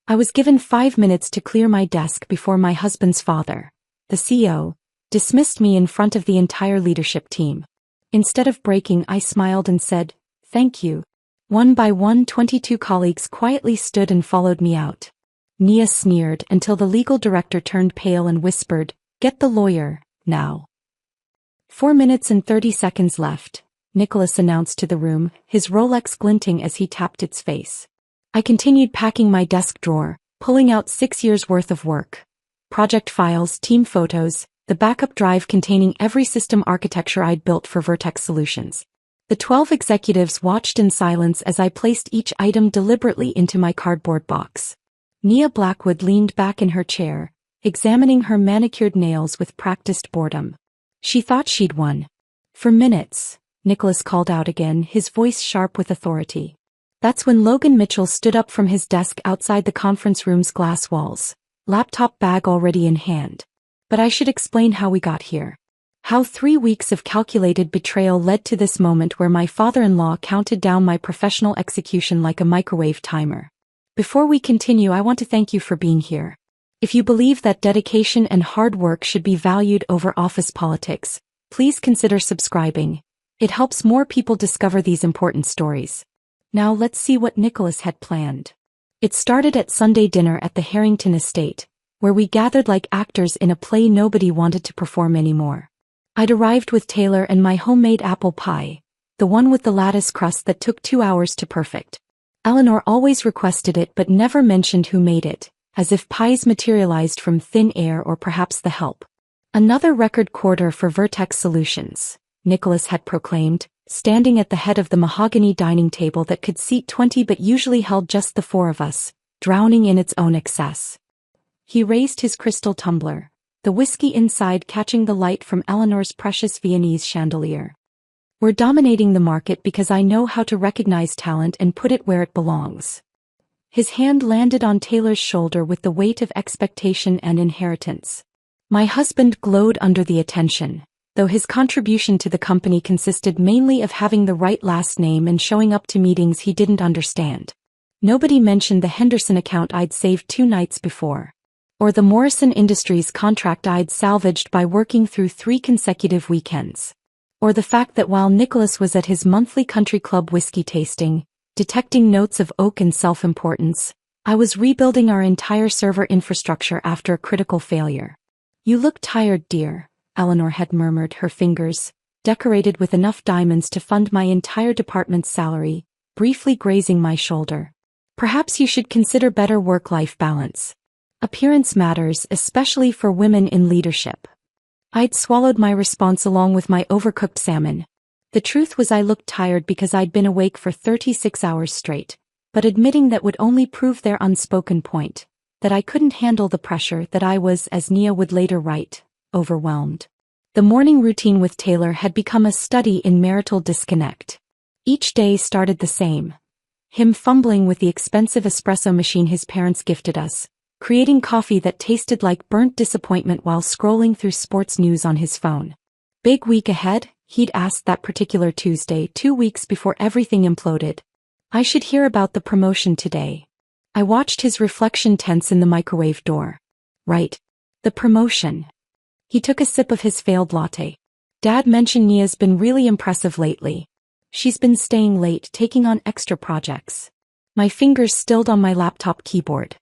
I was given 5 minutes to clear my desk before my husband's father, the CEO, dismissed me in front of the entire leadership team. Instead of breaking, I smiled and said, "Thank you." One by one, 22 colleagues quietly stood and followed me out. Nia sneered until the legal director turned pale and whispered, "Get the lawyer, now." 4 minutes and 30 seconds left, Nicholas announced to the room, his Rolex glinting as he tapped its face. I continued packing my desk drawer, pulling out 6 years' worth of work. Project files, team photos, the backup drive containing every system architecture I'd built for Vertex Solutions. The 12 executives watched in silence as I placed each item deliberately into my cardboard box. Nia Blackwood leaned back in her chair, examining her manicured nails with practiced boredom. She thought she'd won. For minutes, Nicholas called out again, his voice sharp with authority. That's when Logan Mitchell stood up from his desk outside the conference room's glass walls, laptop bag already in hand. But I should explain how we got here. How 3 weeks of calculated betrayal led to this moment where my father-in-law counted down my professional execution like a microwave timer. Before we continue, I want to thank you for being here. If you believe that dedication and hard work should be valued over office politics, please consider subscribing. It helps more people discover these important stories. Now let's see what Nicholas had planned. It started at Sunday dinner at the Harrington estate, where we gathered like actors in a play nobody wanted to perform anymore. I'd arrived with Taylor and my homemade apple pie, the one with the lattice crust that took 2 hours to perfect. Eleanor always requested it but never mentioned who made it, as if pies materialized from thin air or perhaps the help. "Another record quarter for Vertex Solutions," Nicholas had proclaimed, standing at the head of the mahogany dining table that could seat 20 but usually held just the 4 of us, drowning in its own excess. He raised his crystal tumbler, the whiskey inside catching the light from Eleanor's precious Viennese chandelier. "We're dominating the market because I know how to recognize talent and put it where it belongs." His hand landed on Taylor's shoulder with the weight of expectation and inheritance. My husband glowed under the attention, though his contribution to the company consisted mainly of having the right last name and showing up to meetings he didn't understand. Nobody mentioned the Henderson account I'd saved 2 nights before, or the Morrison Industries contract I'd salvaged by working through 3 consecutive weekends, or the fact that while Nicholas was at his monthly country club whiskey tasting, detecting notes of oak and self-importance, I was rebuilding our entire server infrastructure after a critical failure. "You look tired, dear," Eleanor had murmured, her fingers, decorated with enough diamonds to fund my entire department's salary, briefly grazing my shoulder. "Perhaps you should consider better work-life balance. Appearance matters, especially for women in leadership." I'd swallowed my response along with my overcooked salmon. The truth was I looked tired because I'd been awake for 36 hours straight, but admitting that would only prove their unspoken point, that I couldn't handle the pressure, that I was, as Nia would later write, overwhelmed. The morning routine with Taylor had become a study in marital disconnect. Each day started the same. Him fumbling with the expensive espresso machine his parents gifted us, creating coffee that tasted like burnt disappointment while scrolling through sports news on his phone. "Big week ahead?" he'd asked that particular Tuesday, 2 weeks before everything imploded. "I should hear about the promotion today." I watched his reflection tense in the microwave door. "Right. The promotion." He took a sip of his failed latte. "Dad mentioned Nia's been really impressive lately. She's been staying late, taking on extra projects." My fingers stilled on my laptop keyboard.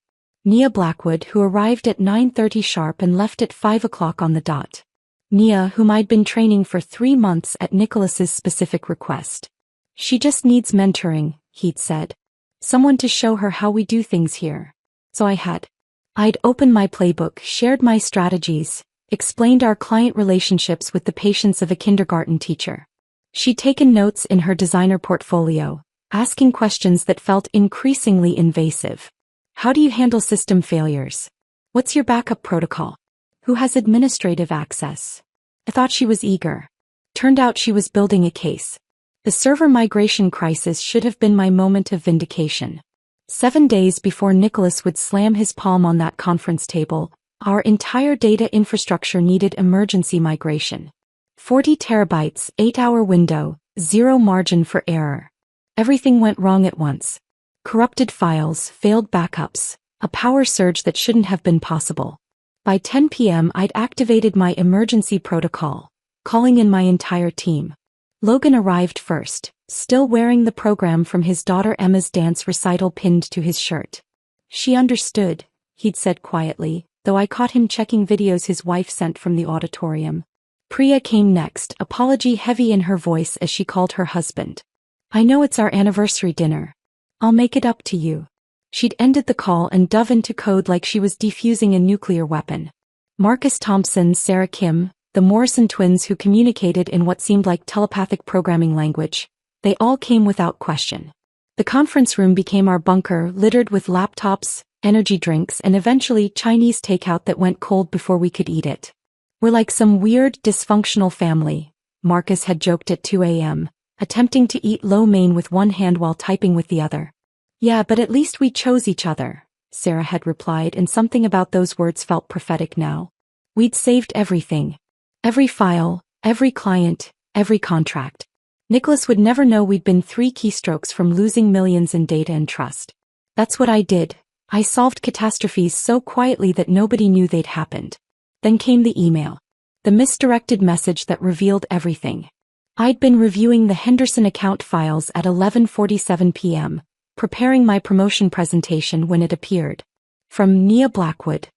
Nia Blackwood, who arrived at 9:30 sharp and left at 5 o'clock on the dot. Nia, whom I'd been training for 3 months at Nicholas's specific request. "She just needs mentoring," he'd said. "Someone to show her how we do things here." So I'd opened my playbook, shared my strategies, explained our client relationships with the patience of a kindergarten teacher. She'd taken notes in her designer portfolio, asking questions that felt increasingly invasive. "How do you handle system failures? What's your backup protocol? Who has administrative access?" I thought she was eager. Turned out she was building a case. The server migration crisis should have been my moment of vindication. 7 days before Nicholas would slam his palm on that conference table, our entire data infrastructure needed emergency migration. 40 terabytes, 8-hour window, 0 margin for error. Everything went wrong at once. Corrupted files, failed backups, A power surge that shouldn't have been possible. By 10 p.m. I'd activated my emergency protocol, calling in my entire team. Logan arrived first, still wearing the program from his daughter Emma's dance recital pinned to his shirt. She understood, he'd said quietly, though I caught him checking videos his wife sent from the auditorium. Priya came next, apology heavy in her voice as she called her husband. I know it's our anniversary dinner. I'll make it up to you. She'd ended the call and dove into code like she was defusing a nuclear weapon. Marcus Thompson, Sarah Kim, the Morrison twins who communicated in what seemed like telepathic programming language, they all came without question. The conference room became our bunker, littered with laptops, energy drinks, and eventually Chinese takeout that went cold before we could eat it. We're like some weird, dysfunctional family, Marcus had joked at 2 a.m., attempting to eat lo mein with one hand while typing with the other. Yeah, but at least we chose each other, Sarah had replied, and something about those words felt prophetic now. We'd saved everything. Every file, every client, every contract. Nicholas would never know we'd been 3 keystrokes from losing millions in data and trust. That's what I did. I solved catastrophes so quietly that nobody knew they'd happened. Then came the email. The misdirected message that revealed everything. I'd been reviewing the Henderson account files at 11:47 p.m., preparing my promotion presentation when it appeared. From Nia Blackwood.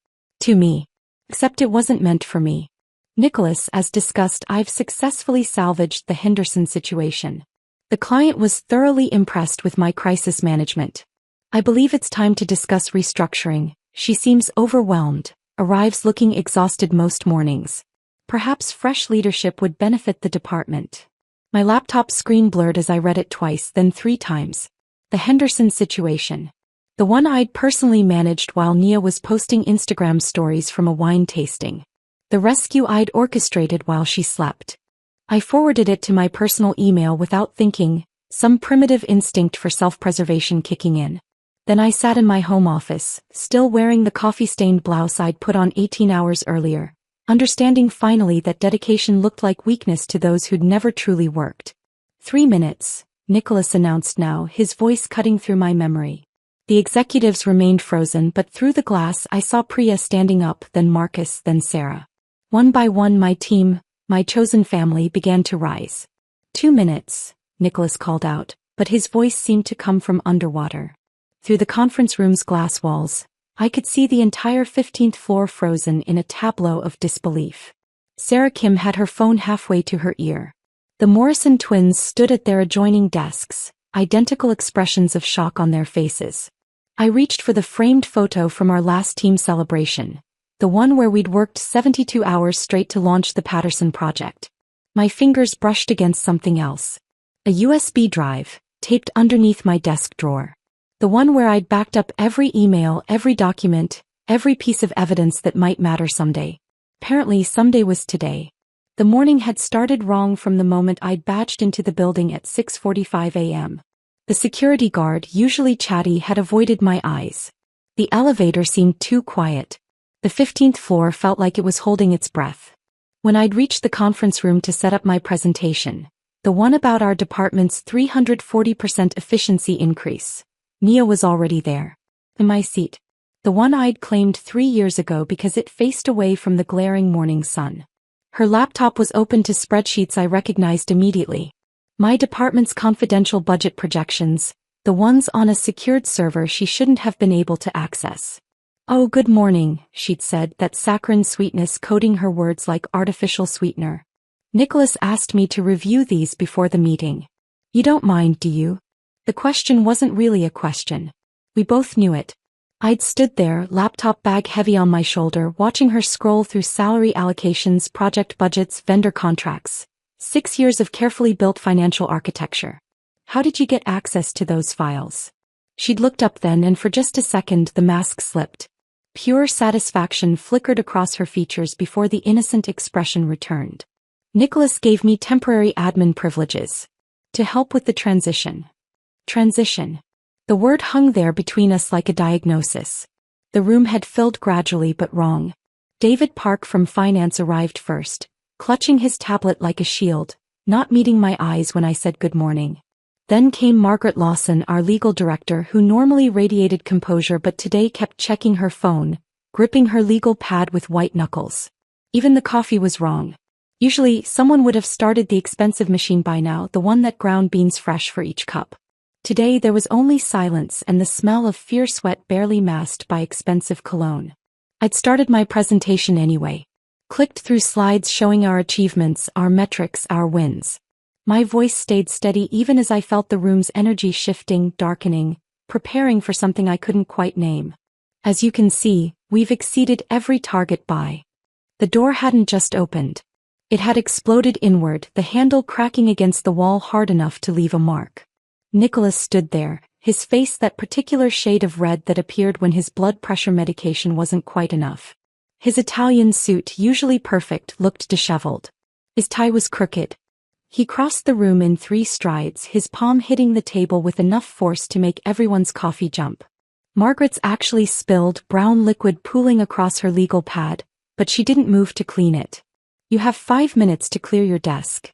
To me. Except it wasn't meant for me. Nicholas, as discussed, I've successfully salvaged the Henderson situation. The client was thoroughly impressed with my crisis management. I believe it's time to discuss restructuring. She seems overwhelmed, arrives looking exhausted most mornings. Perhaps fresh leadership would benefit the department. My laptop screen blurred as I read it twice, then 3 times. The Henderson situation. The one I'd personally managed while Nia was posting Instagram stories from a wine tasting. The rescue I'd orchestrated while she slept. I forwarded it to my personal email without thinking, some primitive instinct for self-preservation kicking in. Then I sat in my home office, still wearing the coffee-stained blouse I'd put on 18 hours earlier, understanding finally that dedication looked like weakness to those who'd never truly worked. 3 minutes, Nicholas announced now, his voice cutting through my memory. The executives remained frozen, but through the glass I saw Priya standing up, then Marcus, then Sarah. One by one my team, my chosen family, began to rise. 2 minutes, Nicholas called out, but his voice seemed to come from underwater. Through the conference room's glass walls, I could see the entire 15th floor frozen in a tableau of disbelief. Sarah Kim had her phone halfway to her ear. The Morrison twins stood at their adjoining desks, identical expressions of shock on their faces. I reached for the framed photo from our last team celebration, the one where we'd worked 72 hours straight to launch the Patterson project. My fingers brushed against something else. A USB drive, taped underneath my desk drawer. The one where I'd backed up every email, every document, every piece of evidence that might matter someday. Apparently someday was today. The morning had started wrong from the moment I'd badged into the building at 6:45 a.m. The security guard, usually chatty, had avoided my eyes. The elevator seemed too quiet. The 15th floor felt like it was holding its breath. When I'd reached the conference room to set up my presentation, the one about our department's 340% efficiency increase, Nia was already there. In my seat. The one I'd claimed 3 years ago because it faced away from the glaring morning sun. Her laptop was open to spreadsheets I recognized immediately. My department's confidential budget projections, the ones on a secured server she shouldn't have been able to access. Oh, good morning, she'd said, that saccharine sweetness coating her words like artificial sweetener. Nicholas asked me to review these before the meeting. You don't mind, do you? The question wasn't really a question. We both knew it. I'd stood there, laptop bag heavy on my shoulder, watching her scroll through salary allocations, project budgets, vendor contracts. 6 years of carefully built financial architecture. How did you get access to those files? She'd looked up then, and for just a second the mask slipped. Pure satisfaction flickered across her features before the innocent expression returned. Nicholas gave me temporary admin privileges. To help with the transition. Transition. The word hung there between us like a diagnosis. The room had filled gradually but wrong. David Park from finance arrived first, clutching his tablet like a shield, not meeting my eyes when I said good morning. Then came Margaret Lawson, our legal director, who normally radiated composure but today kept checking her phone, gripping her legal pad with white knuckles. Even the coffee was wrong. Usually, someone would have started the expensive machine by now, the one that ground beans fresh for each cup. Today there was only silence and the smell of fierce sweat barely masked by expensive cologne. I'd started my presentation anyway. Clicked through slides showing our achievements, our metrics, our wins. My voice stayed steady even as I felt the room's energy shifting, darkening, preparing for something I couldn't quite name. As you can see, we've exceeded every target by. The door hadn't just opened. It had exploded inward, the handle cracking against the wall hard enough to leave a mark. Nicholas stood there, his face that particular shade of red that appeared when his blood pressure medication wasn't quite enough. His Italian suit, usually perfect, looked disheveled. His tie was crooked. He crossed the room in 3 strides, his palm hitting the table with enough force to make everyone's coffee jump. Margaret's actually spilled, brown liquid pooling across her legal pad, but she didn't move to clean it. You have 5 minutes to clear your desk.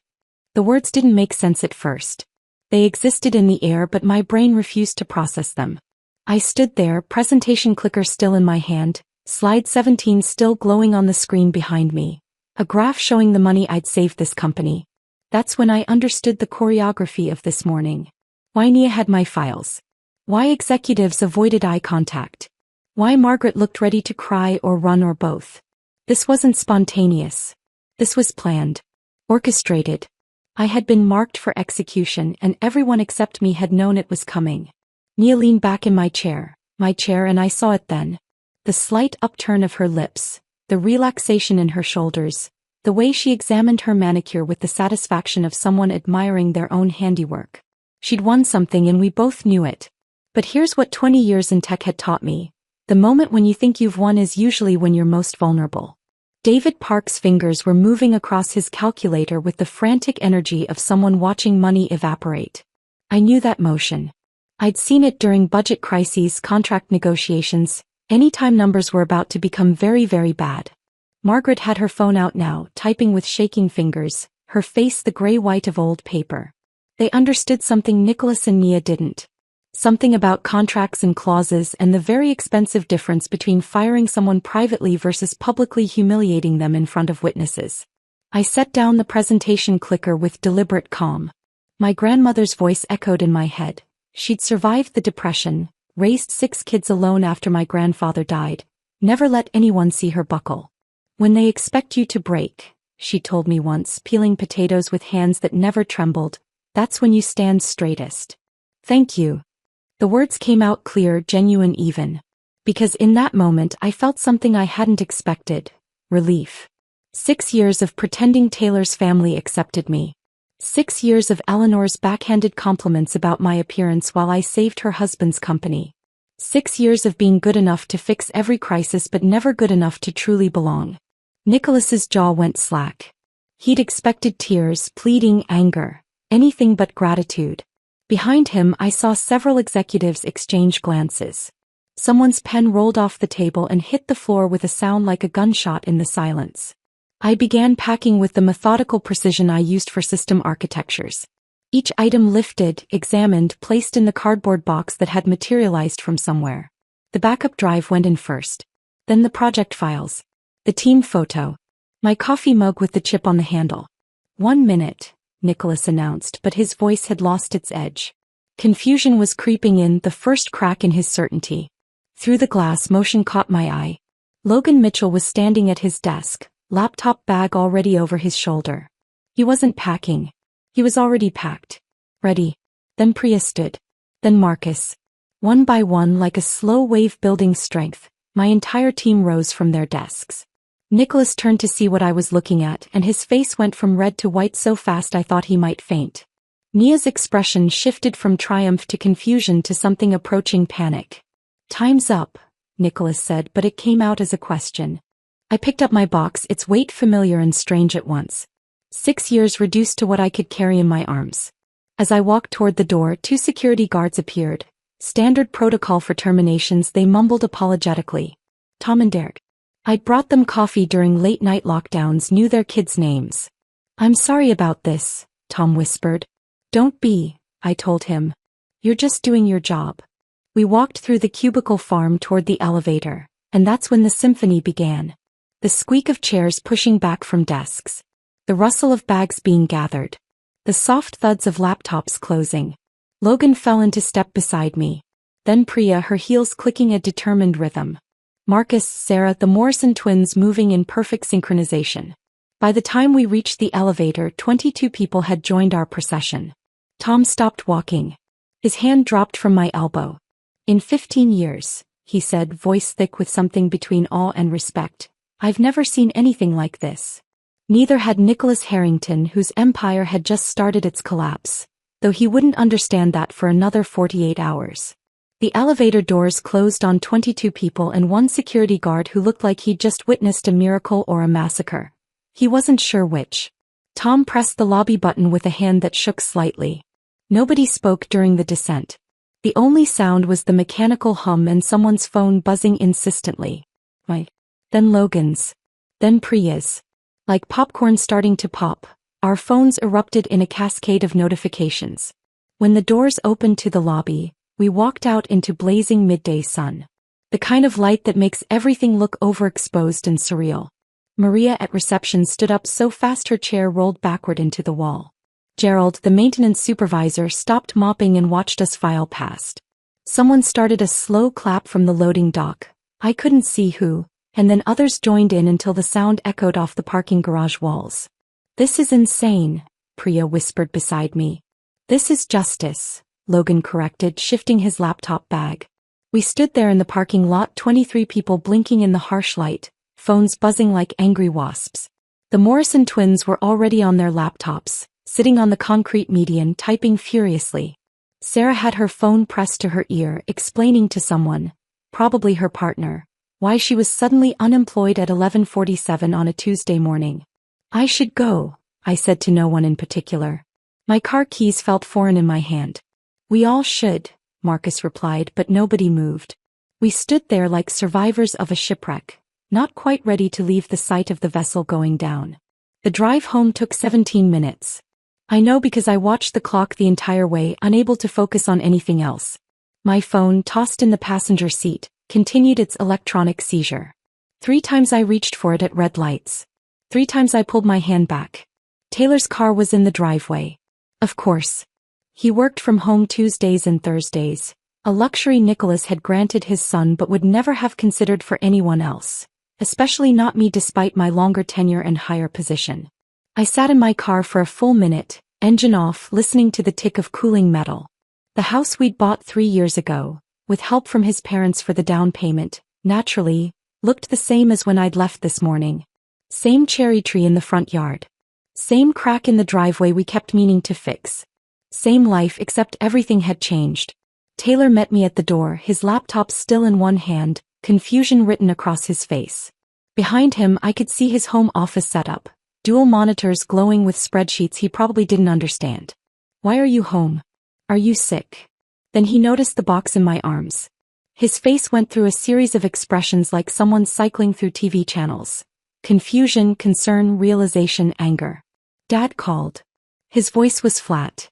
The words didn't make sense at first. They existed in the air but my brain refused to process them. I stood there, presentation clicker still in my hand, slide 17 still glowing on the screen behind me. A graph showing the money I'd saved this company. That's when I understood the choreography of this morning. Why Nia had my files. Why executives avoided eye contact. Why Margaret looked ready to cry or run or both. This wasn't spontaneous. This was planned. Orchestrated. I had been marked for execution and everyone except me had known it was coming. Nia leaned back in my chair, and I saw it then. The slight upturn of her lips, the relaxation in her shoulders, the way she examined her manicure with the satisfaction of someone admiring their own handiwork. She'd won something and we both knew it. But here's what 20 years in tech had taught me. The moment when you think you've won is usually when you're most vulnerable. David Park's fingers were moving across his calculator with the frantic energy of someone watching money evaporate. I knew that motion. I'd seen it during budget crises, contract negotiations, anytime numbers were about to become very, very bad. Margaret had her phone out now, typing with shaking fingers, her face the gray-white of old paper. They understood something Nicholas and Nia didn't. Something about contracts and clauses and the very expensive difference between firing someone privately versus publicly humiliating them in front of witnesses. I set down the presentation clicker with deliberate calm. My grandmother's voice echoed in my head. She'd survived the depression, raised 6 kids alone after my grandfather died, never let anyone see her buckle. When they expect you to break, she told me once, peeling potatoes with hands that never trembled, that's when you stand straightest. Thank you. The words came out clear, genuine even. Because in that moment I felt something I hadn't expected. Relief. 6 years of pretending Taylor's family accepted me. 6 years of Eleanor's backhanded compliments about my appearance while I saved her husband's company. 6 years of being good enough to fix every crisis but never good enough to truly belong. Nicholas's jaw went slack. He'd expected tears, pleading, anger, anything but gratitude. Behind him I saw several executives exchange glances. Someone's pen rolled off the table and hit the floor with a sound like a gunshot in the silence. I began packing with the methodical precision I used for system architectures. Each item lifted, examined, placed in the cardboard box that had materialized from somewhere. The backup drive went in first. Then the project files. The team photo. My coffee mug with the chip on the handle. 1 minute. Nicholas announced, but his voice had lost its edge. Confusion was creeping in, the first crack in his certainty. Through the glass motion caught my eye. Logan Mitchell was standing at his desk, laptop bag already over his shoulder. He wasn't packing. He was already packed. Ready. Then Priya stood. Then Marcus. One by one, like a slow wave building strength, my entire team rose from their desks. Nicholas turned to see what I was looking at and his face went from red to white so fast I thought he might faint. Nia's expression shifted from triumph to confusion to something approaching panic. Time's up, Nicholas said, but it came out as a question. I picked up my box, its weight familiar and strange at once. 6 years reduced to what I could carry in my arms. As I walked toward the door, 2 security guards appeared. Standard protocol for terminations, they mumbled apologetically. Tom and Derek. I'd brought them coffee during late-night lockdowns, knew their kids' names. I'm sorry about this, Tom whispered. Don't be, I told him. You're just doing your job. We walked through the cubicle farm toward the elevator, and that's when the symphony began. The squeak of chairs pushing back from desks. The rustle of bags being gathered. The soft thuds of laptops closing. Logan fell into step beside me. Then Priya, her heels clicking a determined rhythm. Marcus, Sarah, the Morrison twins moving in perfect synchronization. By the time we reached the elevator, 22 people had joined our procession. Tom stopped walking. His hand dropped from my elbow. In 15 years, he said, voice thick with something between awe and respect, I've never seen anything like this. Neither had Nicholas Harrington, whose empire had just started its collapse, though he wouldn't understand that for another 48 hours. The elevator doors closed on 22 people and one security guard who looked like he'd just witnessed a miracle or a massacre. He wasn't sure which. Tom pressed the lobby button with a hand that shook slightly. Nobody spoke during the descent. The only sound was the mechanical hum and someone's phone buzzing insistently. Then Logan's. Then Priya's. Like popcorn starting to pop, our phones erupted in a cascade of notifications. When the doors opened to the lobby, we walked out into blazing midday sun. The kind of light that makes everything look overexposed and surreal. Maria at reception stood up so fast her chair rolled backward into the wall. Gerald, the maintenance supervisor, stopped mopping and watched us file past. Someone started a slow clap from the loading dock. I couldn't see who, and then others joined in until the sound echoed off the parking garage walls. This is insane, Priya whispered beside me. This is justice, Logan corrected, shifting his laptop bag. We stood there in the parking lot, 23 people blinking in the harsh light, phones buzzing like angry wasps. The Morrison twins were already on their laptops, sitting on the concrete median, typing furiously. Sarah had her phone pressed to her ear, explaining to someone, probably her partner, why she was suddenly unemployed at 11:47 on a Tuesday morning. I should go, I said to no one in particular. My car keys felt foreign in my hand. We all should, Marcus replied, but nobody moved. We stood there like survivors of a shipwreck, not quite ready to leave the sight of the vessel going down. The drive home took 17 minutes. I know because I watched the clock the entire way, unable to focus on anything else. My phone, tossed in the passenger seat, continued its electronic seizure. 3 times I reached for it at red lights. 3 times I pulled my hand back. Taylor's car was in the driveway. Of course. He worked from home Tuesdays and Thursdays, a luxury Nicholas had granted his son but would never have considered for anyone else, especially not me despite my longer tenure and higher position. I sat in my car for a full minute, engine off, listening to the tick of cooling metal. The house we'd bought 3 years ago, with help from his parents for the down payment, naturally, looked the same as when I'd left this morning. Same cherry tree in the front yard. Same crack in the driveway we kept meaning to fix. Same life except everything had changed. Taylor met me at the door, his laptop still in one hand, confusion written across his face. Behind him I could see his home office setup, dual monitors glowing with spreadsheets he probably didn't understand. Why are you home? Are you sick? Then he noticed the box in my arms. His face went through a series of expressions like someone cycling through TV channels. Confusion, concern, realization, anger. Dad called. His voice was flat.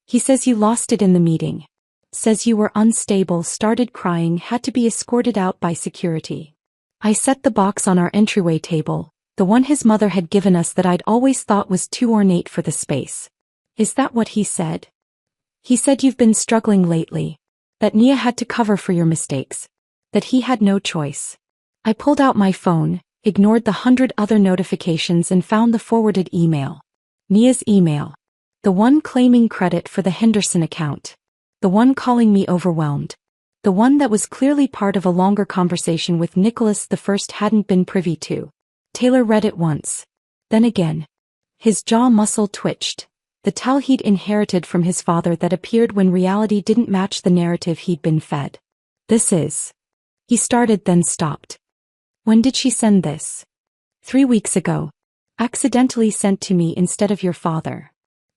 He says you lost it in the meeting. Says you were unstable, started crying, had to be escorted out by security. I set the box on our entryway table, the one his mother had given us that I'd always thought was too ornate for the space. Is that what he said? He said you've been struggling lately. That Nia had to cover for your mistakes. That he had no choice. I pulled out my phone, ignored the 100 other notifications and found the forwarded email. Nia's email. The one claiming credit for the Henderson account. The one calling me overwhelmed. The one that was clearly part of a longer conversation with Nicholas the first hadn't been privy to. Taylor read it once. Then again. His jaw muscle twitched. The tell he'd inherited from his father that appeared when reality didn't match the narrative he'd been fed. This is. He started then stopped. When did she send this? 3 weeks ago. Accidentally sent to me instead of your father.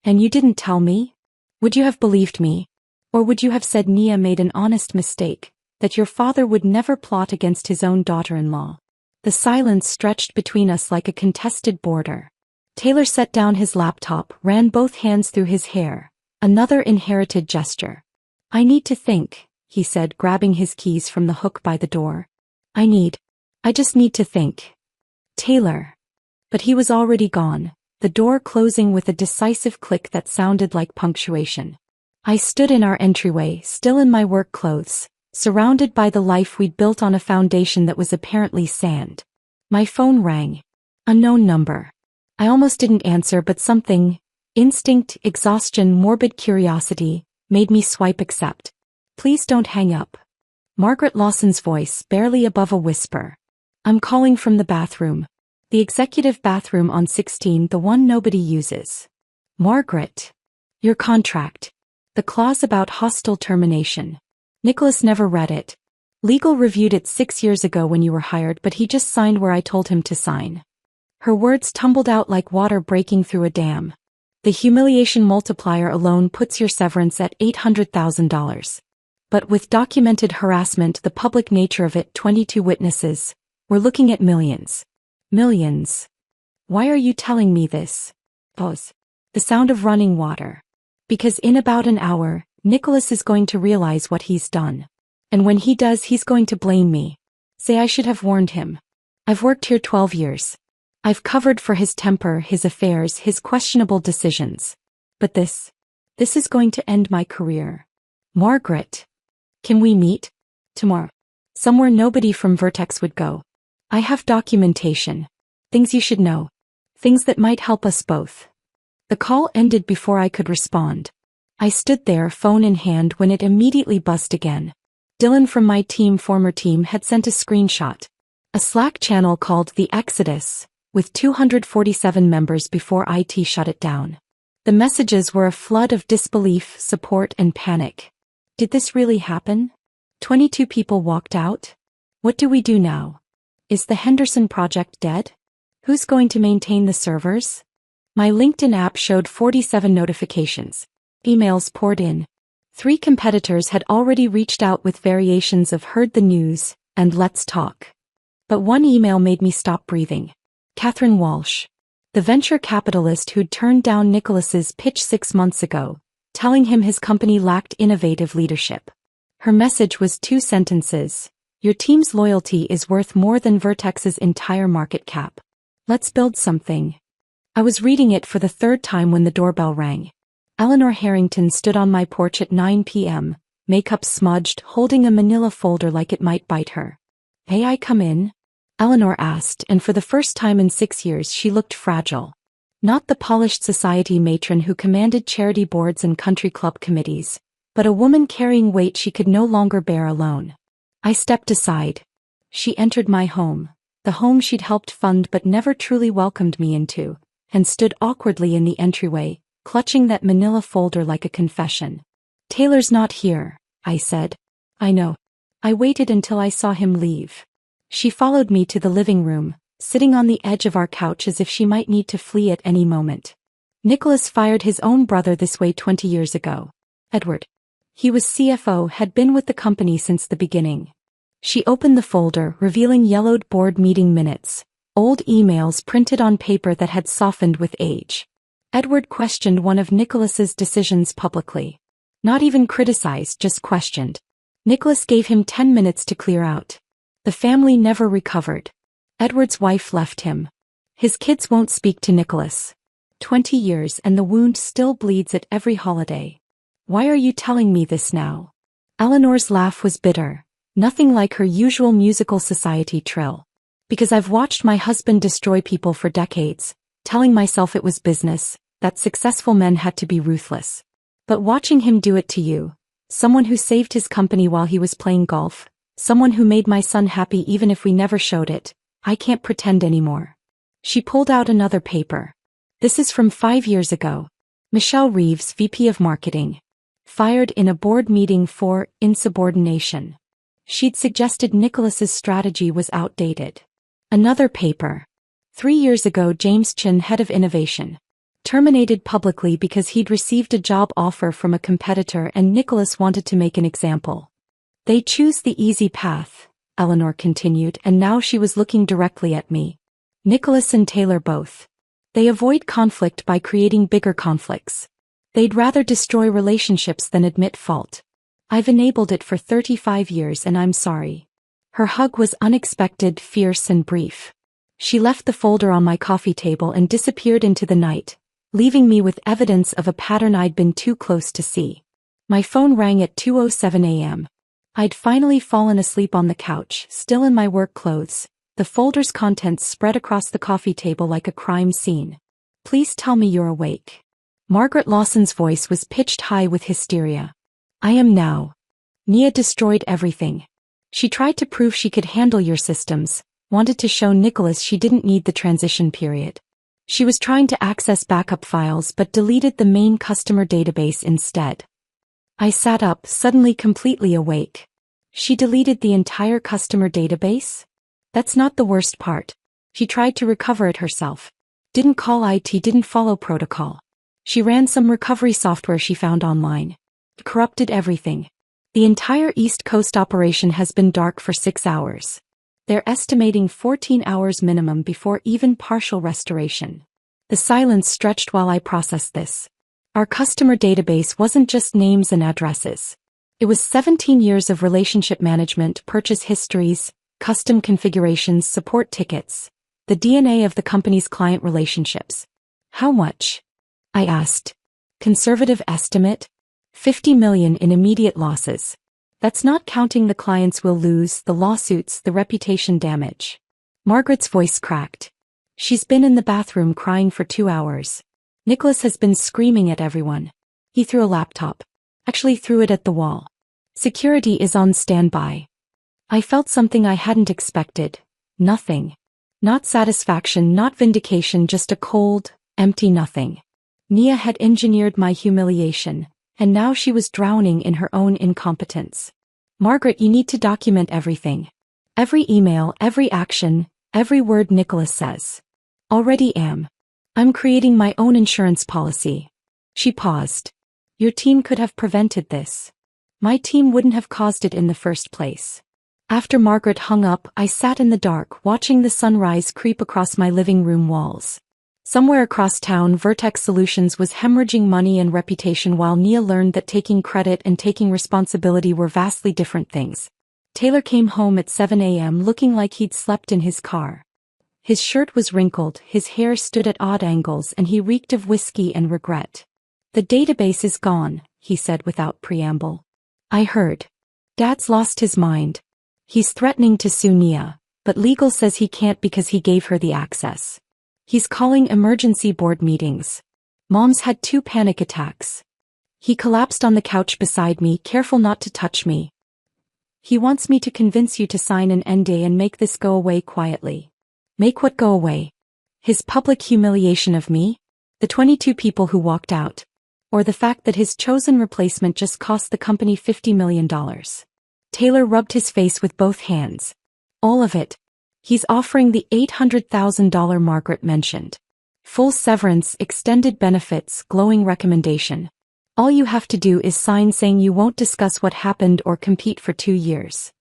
And you didn't tell me? Would you have believed me? Or would you have said Nia made an honest mistake, that your father would never plot against his own daughter-in-law? The silence stretched between us like a contested border. Taylor set down his laptop, ran both hands through his hair, Another inherited gesture. I need to think, he said, grabbing his keys from the hook by the door. I just need to think. Taylor. But he was already gone, the door closing with a decisive click that sounded like punctuation. I stood in our entryway, still in my work clothes, surrounded by the life we'd built on a foundation that was apparently sand. My phone rang. Unknown number. I almost didn't answer, but something, instinct, exhaustion, morbid curiosity, made me swipe accept. Please don't hang up. Margaret Lawson's voice, barely above a whisper. I'm calling from the bathroom. The executive bathroom on 16, the one nobody uses. Margaret. Your contract. The clause about hostile termination. Nicholas never read it. Legal reviewed it 6 years ago when you were hired, but he just signed where I told him to sign. Her words tumbled out like water breaking through a dam. The humiliation multiplier alone puts your severance at $800,000. But with documented harassment, the public nature of it, 22 witnesses, we're looking at millions. Millions. Why are you telling me this? Pause. The sound of running water. Because in about an hour, Nicholas is going to realize what he's done. And when he does, he's going to blame me. Say I should have warned him. I've worked here 12 years. I've covered for his temper, his affairs, his questionable decisions. But this is going to end my career. Margaret. Can we meet? Tomorrow. Somewhere nobody from Vertex would go. I have documentation. Things you should know. Things that might help us both. The call ended before I could respond. I stood there, phone in hand, when it immediately buzzed again. Dylan from my former team, had sent a screenshot. A Slack channel called The Exodus, with 247 members before IT shut it down. The messages were a flood of disbelief, support, and panic. Did this really happen? 22 people walked out? What do we do now? Is the Henderson project dead? Who's going to maintain the servers? My LinkedIn app showed 47 notifications. Emails poured in. 3 competitors had already reached out with variations of heard the news and let's talk. But one email made me stop breathing. Catherine Walsh, the venture capitalist who'd turned down Nicholas's pitch 6 months ago, telling him his company lacked innovative leadership. Her message was 2 sentences. Your team's loyalty is worth more than Vertex's entire market cap. Let's build something. I was reading it for the 3rd time when the doorbell rang. Eleanor Harrington stood on my porch at 9 p.m., makeup smudged, holding a manila folder like it might bite her. May I come in? Eleanor asked, and for the first time in 6 years she looked fragile. Not the polished society matron who commanded charity boards and country club committees, but a woman carrying weight she could no longer bear alone. I stepped aside. She entered my home, the home she'd helped fund but never truly welcomed me into, and stood awkwardly in the entryway, clutching that manila folder like a confession. Taylor's not here, I said. I know. I waited until I saw him leave. She followed me to the living room, sitting on the edge of our couch as if she might need to flee at any moment. Nicholas fired his own brother this way 20 years ago. Edward. He was CFO, had been with the company since the beginning. She opened the folder, revealing yellowed board meeting minutes, old emails printed on paper that had softened with age. Edward questioned one of Nicholas's decisions publicly. Not even criticized, just questioned. Nicholas gave him 10 minutes to clear out. The family never recovered. Edward's wife left him. His kids won't speak to Nicholas. 20 years and the wound still bleeds at every holiday. Why are you telling me this now? Eleanor's laugh was bitter, nothing like her usual musical society trill. Because I've watched my husband destroy people for decades, telling myself it was business, that successful men had to be ruthless. But watching him do it to you, someone who saved his company while he was playing golf, someone who made my son happy even if we never showed it, I can't pretend anymore. She pulled out another paper. This is from 5 years ago. Michelle Reeves, VP of Marketing. Fired in a board meeting for insubordination. She'd suggested Nicholas's strategy was outdated. Another paper. 3 years ago, James Chin, head of innovation. Terminated publicly because he'd received a job offer from a competitor and Nicholas wanted to make an example. They choose the easy path, Eleanor continued, and now she was looking directly at me. Nicholas and Taylor both. They avoid conflict by creating bigger conflicts. They'd rather destroy relationships than admit fault. I've enabled it for 35 years and I'm sorry. Her hug was unexpected, fierce and brief. She left the folder on my coffee table and disappeared into the night, leaving me with evidence of a pattern I'd been too close to see. My phone rang at 2:07 a.m. I'd finally fallen asleep on the couch, still in my work clothes, the folder's contents spread across the coffee table like a crime scene. Please tell me you're awake. Margaret Lawson's voice was pitched high with hysteria. I am now. Nia destroyed everything. She tried to prove she could handle your systems, wanted to show Nicholas she didn't need the transition period. She was trying to access backup files but deleted the main customer database instead. I sat up, suddenly completely awake. She deleted the entire customer database? That's not the worst part. She tried to recover it herself. Didn't call IT, didn't follow protocol. She ran some recovery software she found online. It corrupted everything. The entire East Coast operation has been dark for 6 hours. They're estimating 14 hours minimum before even partial restoration. The silence stretched while I processed this. Our customer database wasn't just names and addresses. It was 17 years of relationship management, purchase histories, custom configurations, support tickets, the DNA of the company's client relationships. How much? I asked. Conservative estimate? 50 million in immediate losses. That's not counting the clients we'll lose, the lawsuits, the reputation damage. Margaret's voice cracked. She's been in the bathroom crying for 2 hours. Nicholas has been screaming at everyone. He threw a laptop. Actually threw it at the wall. Security is on standby. I felt something I hadn't expected. Nothing. Not satisfaction, not vindication, just a cold, empty nothing. Nia had engineered my humiliation, and now she was drowning in her own incompetence. Margaret, you need to document everything. Every email, every action, every word Nicholas says. Already am. I'm creating my own insurance policy. She paused. Your team could have prevented this. My team wouldn't have caused it in the first place. After Margaret hung up, I sat in the dark, watching the sunrise creep across my living room walls. Somewhere across town, Vertex Solutions was hemorrhaging money and reputation while Nia learned that taking credit and taking responsibility were vastly different things. Taylor came home at 7 a.m. looking like he'd slept in his car. His shirt was wrinkled, his hair stood at odd angles, and he reeked of whiskey and regret. The database is gone, he said without preamble. I heard. Dad's lost his mind. He's threatening to sue Nia, but legal says he can't because he gave her the access. He's calling emergency board meetings. Mom's had 2 panic attacks. He collapsed on the couch beside me, careful not to touch me. He wants me to convince you to sign an NDA and make this go away quietly. Make what go away? His public humiliation of me? The 22 people who walked out? Or the fact that his chosen replacement just cost the company $50 million? Taylor rubbed his face with both hands. All of it. He's offering the $800,000 Margaret mentioned. Full severance, extended benefits, glowing recommendation. All you have to do is sign saying you won't discuss what happened or compete for 2 years.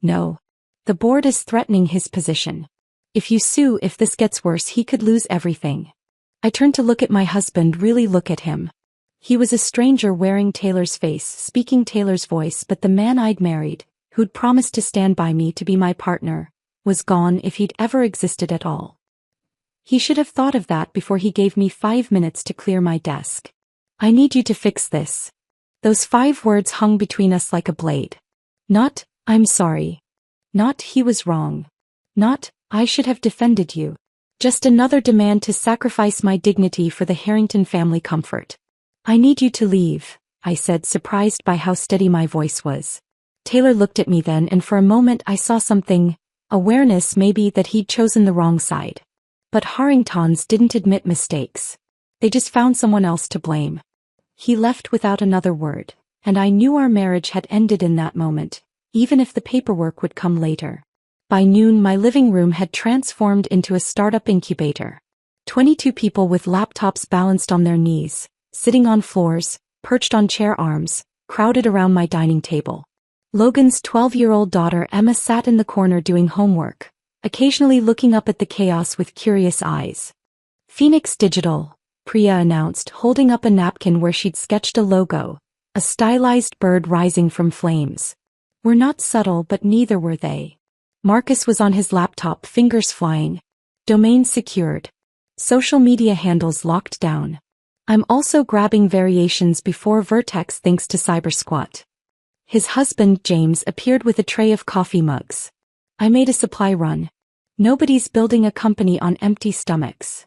No. The board is threatening his position. If you sue, if this gets worse, he could lose everything. I turned to look at my husband, really look at him. He was a stranger wearing Taylor's face, speaking Taylor's voice, but the man I'd married, who'd promised to stand by me, to be my partner, was gone if he'd ever existed at all. He should have thought of that before he gave me 5 minutes to clear my desk. I need you to fix this. Those 5 words hung between us like a blade. Not, I'm sorry. Not, he was wrong. Not, I should have defended you. Just another demand to sacrifice my dignity for the Harrington family comfort. I need you to leave, I said, surprised by how steady my voice was. Taylor looked at me then, and for a moment I saw something, awareness maybe, that he'd chosen the wrong side. But Harringtons didn't admit mistakes. They just found someone else to blame. He left without another word, and I knew our marriage had ended in that moment, even if the paperwork would come later. By noon, my living room had transformed into a startup incubator. 22 people with laptops balanced on their knees, sitting on floors, perched on chair arms, crowded around my dining table. Logan's 12-year-old daughter Emma sat in the corner doing homework, occasionally looking up at the chaos with curious eyes. Phoenix Digital, Priya announced, holding up a napkin where she'd sketched a logo, a stylized bird rising from flames. We're not subtle, but neither were they. Marcus was on his laptop, fingers flying. Domains secured. Social media handles locked down. I'm also grabbing variations before Vertex thanks to CyberSquat. His husband, James, appeared with a tray of coffee mugs. I made a supply run. Nobody's building a company on empty stomachs.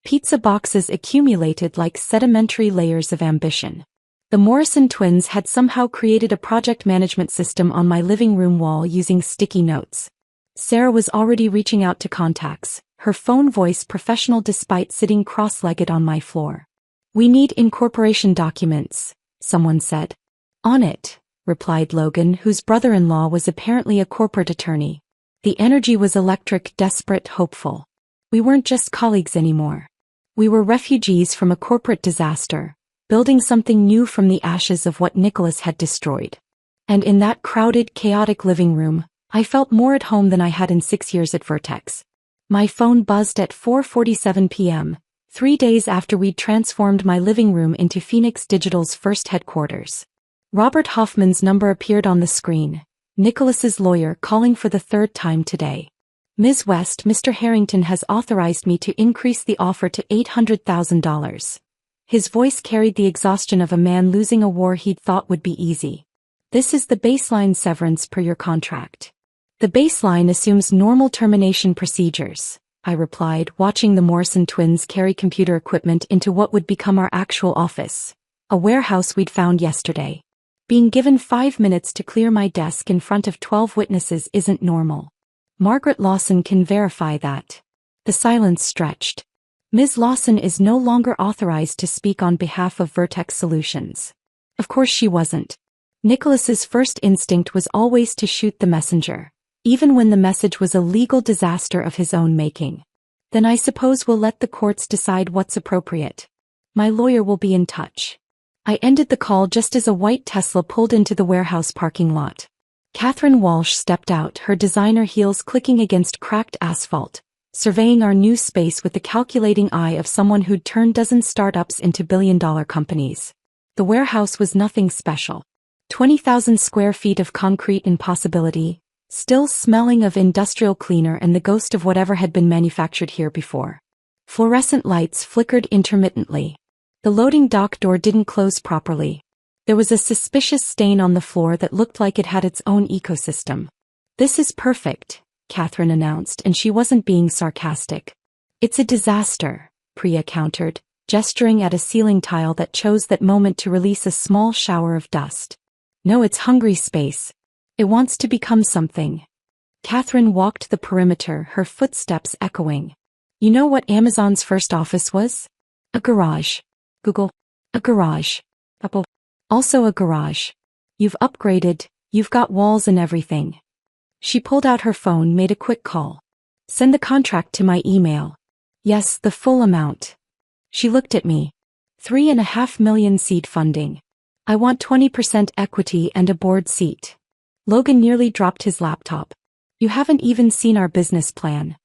Pizza boxes accumulated like sedimentary layers of ambition. The Morrison twins had somehow created a project management system on my living room wall using sticky notes. Sarah was already reaching out to contacts, her phone voice professional despite sitting cross-legged on my floor. We need incorporation documents, someone said. On it, replied Logan, whose brother-in-law was apparently a corporate attorney. The energy was electric, desperate, hopeful. We weren't just colleagues anymore. We were refugees from a corporate disaster, building something new from the ashes of what Nicholas had destroyed. And in that crowded, chaotic living room, I felt more at home than I had in 6 years at Vertex. My phone buzzed at 4:47 p.m., 3 days after we'd transformed my living room into Phoenix Digital's first headquarters. Robert Hoffman's number appeared on the screen, Nicholas's lawyer calling for the third time today. Ms. West, Mr. Harrington has authorized me to increase the offer to $800,000. His voice carried the exhaustion of a man losing a war he'd thought would be easy. This is the baseline severance per your contract. The baseline assumes normal termination procedures, I replied, watching the Morrison twins carry computer equipment into what would become our actual office, a warehouse we'd found yesterday. Being given 5 minutes to clear my desk in front of 12 witnesses isn't normal. Margaret Lawson can verify that. The silence stretched. Ms. Lawson is no longer authorized to speak on behalf of Vertex Solutions. Of course she wasn't. Nicholas's first instinct was always to shoot the messenger, even when the message was a legal disaster of his own making. Then I suppose we'll let the courts decide what's appropriate. My lawyer will be in touch. I ended the call just as a white Tesla pulled into the warehouse parking lot. Catherine Walsh stepped out, her designer heels clicking against cracked asphalt, surveying our new space with the calculating eye of someone who'd turned dozen startups into billion-dollar companies. The warehouse was nothing special. 20,000 square feet of concrete impossibility, still smelling of industrial cleaner and the ghost of whatever had been manufactured here before. Fluorescent lights flickered intermittently. The loading dock door didn't close properly. There was a suspicious stain on the floor that looked like it had its own ecosystem. This is perfect, Catherine announced, and she wasn't being sarcastic. It's a disaster, Priya countered, gesturing at a ceiling tile that chose that moment to release a small shower of dust. No, it's hungry space. It wants to become something. Catherine walked the perimeter, her footsteps echoing. You know what Amazon's first office was? A garage. Google. A garage. Apple. Also a garage. You've upgraded, you've got walls and everything. She pulled out her phone, made a quick call. Send the contract to my email. Yes, the full amount. She looked at me. 3.5 million seed funding. I want 20% equity and a board seat. Logan nearly dropped his laptop. You haven't even seen our business plan.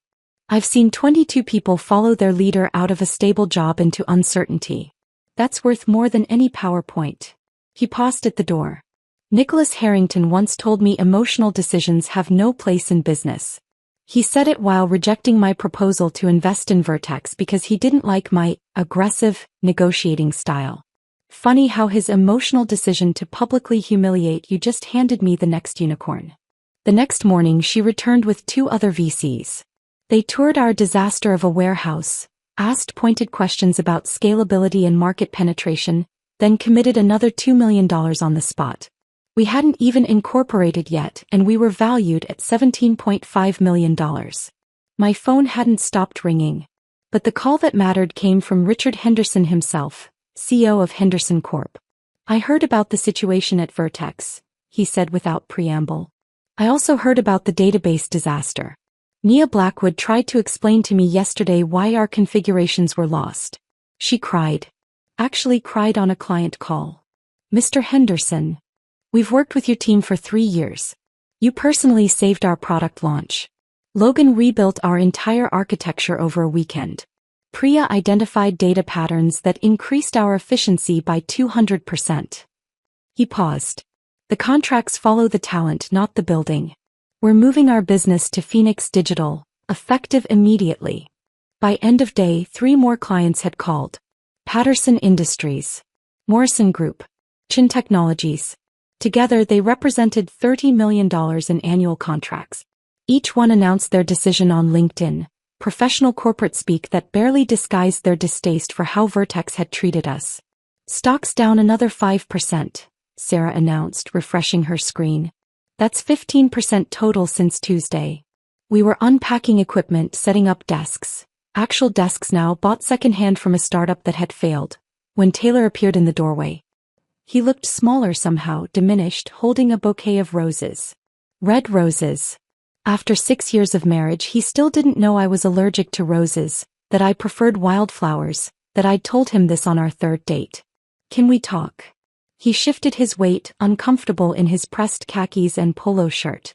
I've seen 22 people follow their leader out of a stable job into uncertainty. That's worth more than any PowerPoint. He paused at the door. Nicholas Harrington once told me emotional decisions have no place in business. He said it while rejecting my proposal to invest in Vertex because he didn't like my aggressive negotiating style. Funny how his emotional decision to publicly humiliate you just handed me the next unicorn. The next morning she returned with 2 other VCs. They toured our disaster of a warehouse, asked pointed questions about scalability and market penetration, then committed another $2 million on the spot. We hadn't even incorporated yet, and we were valued at $17.5 million. My phone hadn't stopped ringing. But the call that mattered came from Richard Henderson himself, CEO of Henderson Corp. I heard about the situation at Vertex, he said without preamble. I also heard about the database disaster. Nia Blackwood tried to explain to me yesterday why our configurations were lost. She cried. Actually cried on a client call. Mr. Henderson, we've worked with your team for 3 years. You personally saved our product launch. Logan rebuilt our entire architecture over a weekend. Priya identified data patterns that increased our efficiency by 200%. He paused. The contracts follow the talent, not the building. We're moving our business to Phoenix Digital, effective immediately. By end of day, 3 more clients had called. Patterson Industries, Morrison Group, Chin Technologies. Together they represented $30 million in annual contracts. Each one announced their decision on LinkedIn, professional corporate speak that barely disguised their distaste for how Vertex had treated us. Stocks down another 5%, Sarah announced, refreshing her screen. That's 15% total since Tuesday. We were unpacking equipment, setting up desks. Actual desks now, bought secondhand from a startup that had failed, when Taylor appeared in the doorway. He looked smaller somehow, diminished, holding a bouquet of roses. Red roses. After 6 years of marriage, he still didn't know I was allergic to roses, that I preferred wildflowers, that I'd told him this on our 3rd date. Can we talk? He shifted his weight, uncomfortable in his pressed khakis and polo shirt.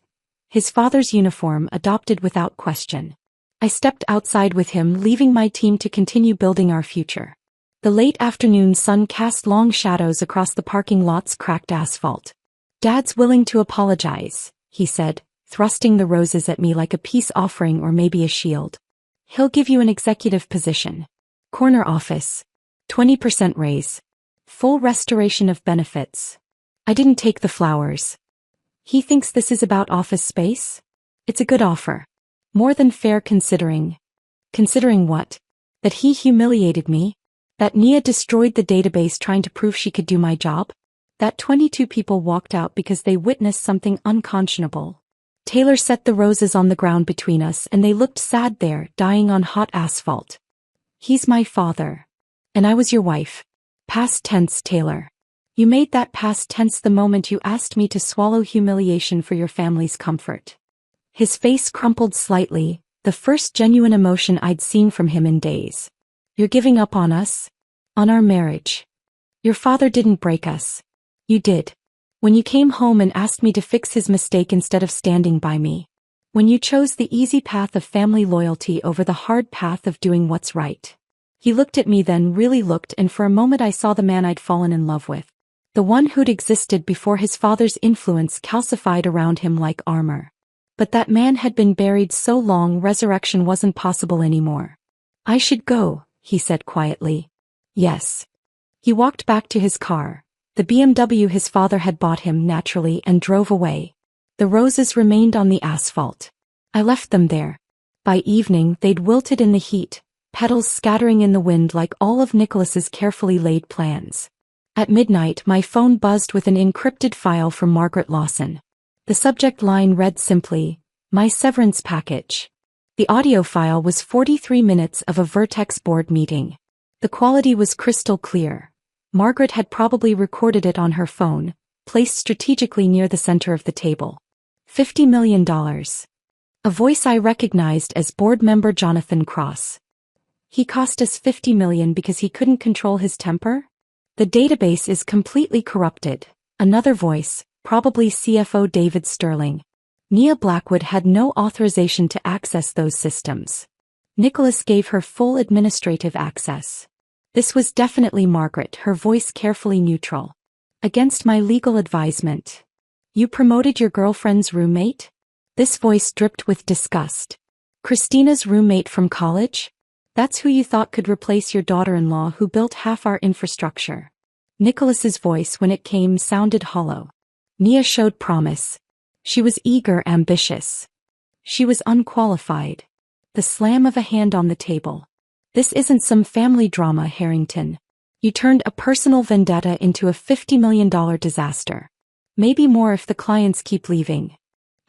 His father's uniform, adopted without question. I stepped outside with him, leaving my team to continue building our future. The late afternoon sun cast long shadows across the parking lot's cracked asphalt. Dad's willing to apologize, he said, thrusting the roses at me like a peace offering or maybe a shield. He'll give you an executive position. Corner office. 20% raise. Full restoration of benefits. I didn't take the flowers. He thinks this is about office space? It's a good offer. More than fair considering. Considering what? That he humiliated me? That Nia destroyed the database trying to prove she could do my job? That 22 people walked out because they witnessed something unconscionable. Taylor set the roses on the ground between us and they looked sad there, dying on hot asphalt. He's my father. And I was your wife. Past tense, Taylor. You made that past tense the moment you asked me to swallow humiliation for your family's comfort. His face crumpled slightly, the first genuine emotion I'd seen from him in days. You're giving up on us? On our marriage? Your father didn't break us. You did. When you came home and asked me to fix his mistake instead of standing by me. When you chose the easy path of family loyalty over the hard path of doing what's right. He looked at me then, really looked, and for a moment I saw the man I'd fallen in love with. The one who'd existed before his father's influence calcified around him like armor. But that man had been buried so long resurrection wasn't possible anymore. I should go, he said quietly. Yes. He walked back to his car. The BMW his father had bought him naturally and drove away. The roses remained on the asphalt. I left them there. By evening they'd wilted in the heat, petals scattering in the wind like all of Nicholas's carefully laid plans. At midnight my phone buzzed with an encrypted file from Margaret Lawson. The subject line read simply, "My severance package." The audio file was 43 minutes of a Vertex board meeting. The quality was crystal clear. Margaret had probably recorded it on her phone, placed strategically near the center of the table. $50 million. A voice I recognized as board member Jonathan Cross. He cost us $50 million because he couldn't control his temper? The database is completely corrupted. Another voice, probably CFO David Sterling. Nia Blackwood had no authorization to access those systems. Nicholas gave her full administrative access. This was definitely Margaret, her voice carefully neutral. Against my legal advisement. You promoted your girlfriend's roommate? This voice dripped with disgust. Christina's roommate from college? That's who you thought could replace your daughter-in-law who built half our infrastructure. Nicholas's voice when it came sounded hollow. Nia showed promise. She was eager, ambitious. She was unqualified. The slam of a hand on the table. This isn't some family drama, Harrington. You turned a personal vendetta into a $50 million disaster. Maybe more if the clients keep leaving.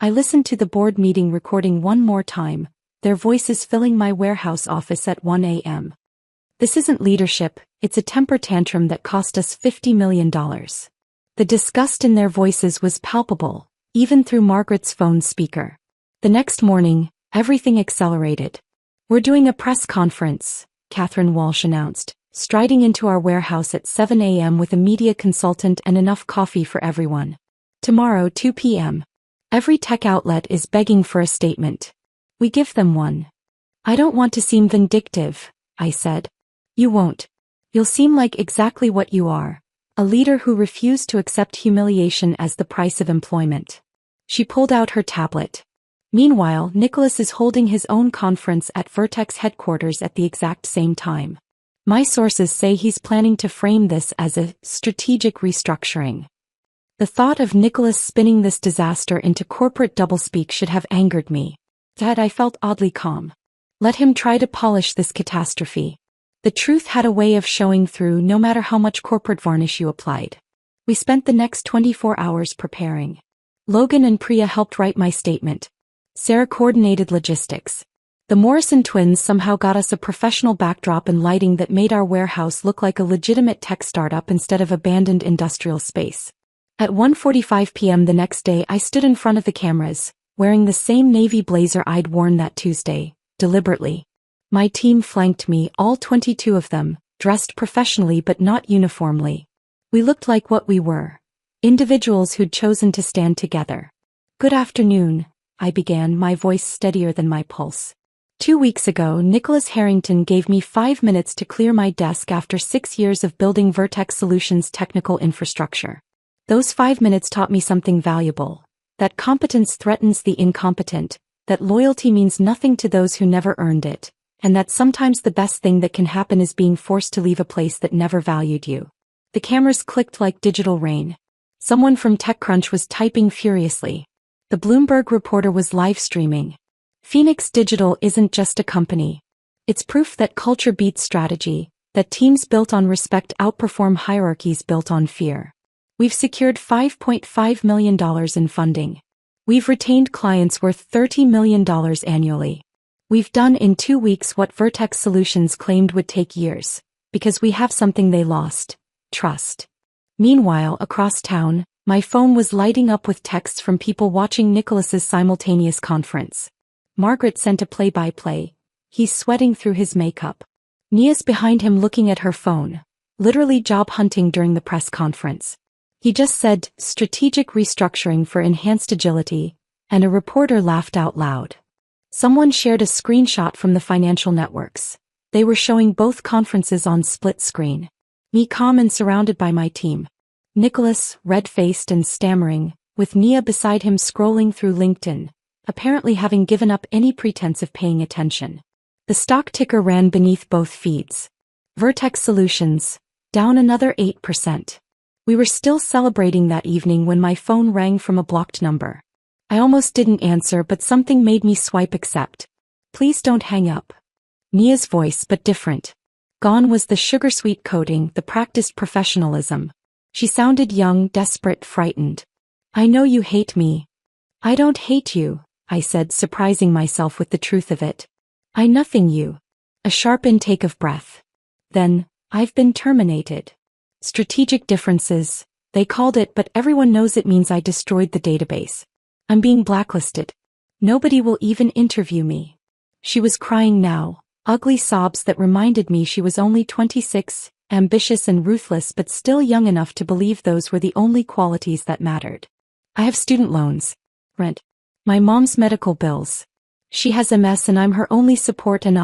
I listened to the board meeting recording one more time, their voices filling my warehouse office at 1 a.m. This isn't leadership, it's a temper tantrum that cost us $50 million. The disgust in their voices was palpable, even through Margaret's phone speaker. The next morning, everything accelerated. We're doing a press conference, Catherine Walsh announced, striding into our warehouse at 7 a.m. with a media consultant and enough coffee for everyone. Tomorrow, 2 p.m. Every tech outlet is begging for a statement. We give them one. I don't want to seem vindictive, I said. You won't. You'll seem like exactly what you are. A leader who refused to accept humiliation as the price of employment. She pulled out her tablet. Meanwhile, Nicholas is holding his own conference at Vertex headquarters at the exact same time. My sources say he's planning to frame this as a strategic restructuring. The thought of Nicholas spinning this disaster into corporate doublespeak should have angered me. Yet I felt oddly calm. Let him try to polish this catastrophe. The truth had a way of showing through no matter how much corporate varnish you applied. We spent the next 24 hours preparing. Logan and Priya helped write my statement. Sarah coordinated logistics. The Morrison twins somehow got us a professional backdrop and lighting that made our warehouse look like a legitimate tech startup instead of abandoned industrial space. At 1:45 p.m. the next day I stood in front of the cameras, wearing the same navy blazer I'd worn that Tuesday, deliberately. My team flanked me, all 22 of them, dressed professionally but not uniformly. We looked like what we were. Individuals who'd chosen to stand together. Good afternoon, I began, my voice steadier than my pulse. 2 weeks ago, Nicholas Harrington gave me 5 minutes to clear my desk after 6 years of building Vertex Solutions' technical infrastructure. Those 5 minutes taught me something valuable. That competence threatens the incompetent, that loyalty means nothing to those who never earned it, and that sometimes the best thing that can happen is being forced to leave a place that never valued you. The cameras clicked like digital rain. Someone from TechCrunch was typing furiously. The Bloomberg reporter was live streaming. Phoenix Digital isn't just a company. It's proof that culture beats strategy, that teams built on respect outperform hierarchies built on fear. We've secured $5.5 million in funding. We've retained clients worth $30 million annually. We've done in 2 weeks what Vertex Solutions claimed would take years, because we have something they lost: trust. Meanwhile, across town, my phone was lighting up with texts from people watching Nicholas's simultaneous conference. Margaret sent a play-by-play. He's sweating through his makeup. Nia's behind him looking at her phone, literally job hunting during the press conference. He just said, strategic restructuring for enhanced agility, and a reporter laughed out loud. Someone shared a screenshot from the financial networks. They were showing both conferences on split screen. Me calm and surrounded by my team. Nicholas, red-faced and stammering, with Nia beside him scrolling through LinkedIn, apparently having given up any pretense of paying attention. The stock ticker ran beneath both feeds. Vertex Solutions, down another 8%. We were still celebrating that evening when my phone rang from a blocked number. I almost didn't answer, but something made me swipe accept. Please don't hang up. Nia's voice, but different. Gone was the sugar-sweet coating, the practiced professionalism. She sounded young, desperate, frightened. I know you hate me. I don't hate you, I said, surprising myself with the truth of it. I nothing you. A sharp intake of breath. Then, I've been terminated. Strategic differences, they called it, but everyone knows it means I destroyed the database. I'm being blacklisted. Nobody will even interview me. She was crying now, ugly sobs that reminded me she was only 26, ambitious and ruthless but still young enough to believe those were the only qualities that mattered. I have student loans, rent, my mom's medical bills. She has MS and I'm her only support, and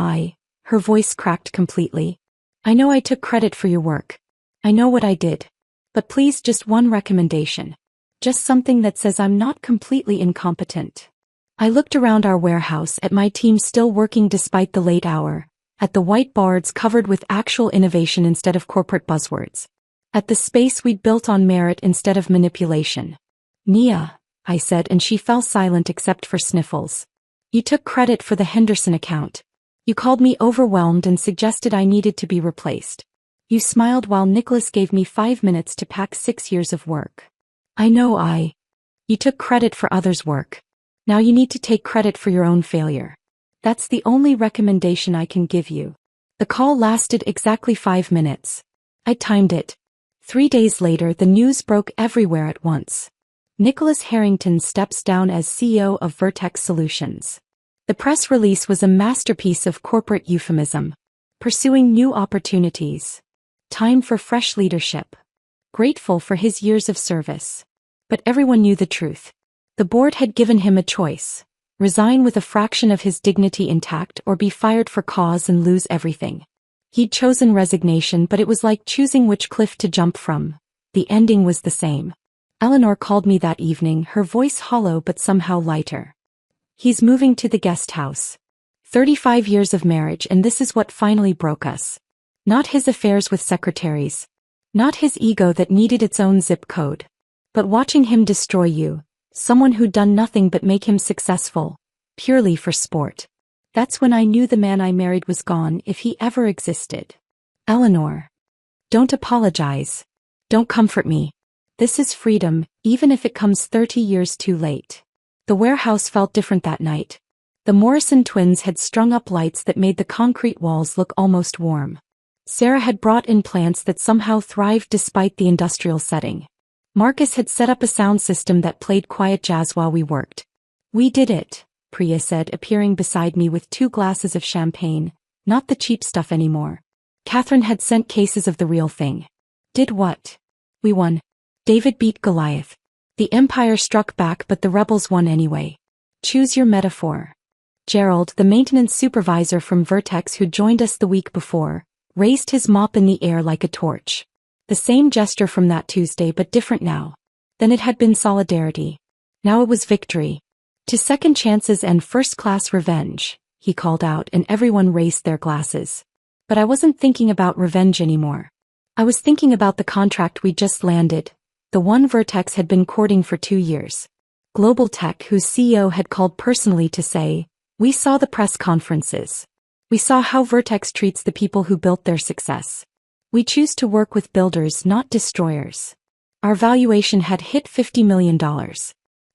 her voice cracked completely. I know I took credit for your work. I know what I did. But please, just one recommendation. Just something that says I'm not completely incompetent. I looked around our warehouse at my team still working despite the late hour, at the whiteboards covered with actual innovation instead of corporate buzzwords, at the space we'd built on merit instead of manipulation. Nia, I said, and she fell silent except for sniffles. You took credit for the Henderson account. You called me overwhelmed and suggested I needed to be replaced. You smiled while Nicholas gave me 5 minutes to pack 6 years of work. I know You took credit for others' work. Now you need to take credit for your own failure. That's the only recommendation I can give you. The call lasted exactly 5 minutes. I timed it. 3 days later, the news broke everywhere at once. Nicholas Harrington steps down as CEO of Vertex Solutions. The press release was a masterpiece of corporate euphemism. Pursuing new opportunities. Time for fresh leadership. Grateful for his years of service. But everyone knew the truth. The board had given him a choice. Resign with a fraction of his dignity intact or be fired for cause and lose everything. He'd chosen resignation, but it was like choosing which cliff to jump from. The ending was the same. Eleanor called me that evening, her voice hollow but somehow lighter. He's moving to the guest house. 35 years of marriage, and this is what finally broke us. Not his affairs with secretaries. Not his ego that needed its own zip code. But watching him destroy you, someone who'd done nothing but make him successful, purely for sport. That's when I knew the man I married was gone, if he ever existed. Eleanor. Don't apologize. Don't comfort me. This is freedom, even if it comes 30 years too late. The warehouse felt different that night. The Morrison twins had strung up lights that made the concrete walls look almost warm. Sarah had brought in plants that somehow thrived despite the industrial setting. Marcus had set up a sound system that played quiet jazz while we worked. We did it, Priya said, appearing beside me with 2 glasses of champagne, not the cheap stuff anymore. Catherine had sent cases of the real thing. Did what? We won. David beat Goliath. The Empire struck back, but the rebels won anyway. Choose your metaphor. Gerald, the maintenance supervisor from Vertex who joined us the week before, raised his mop in the air like a torch. The same gesture from that Tuesday, but different now. Then it had been solidarity. Now it was victory. To second chances and first-class revenge, he called out, and everyone raised their glasses. But I wasn't thinking about revenge anymore. I was thinking about the contract we just landed, the one Vertex had been courting for 2 years. Global Tech, whose CEO had called personally to say, "We saw the press conferences. We saw how Vertex treats the people who built their success. We choose to work with builders, not destroyers." Our valuation had hit $50 million.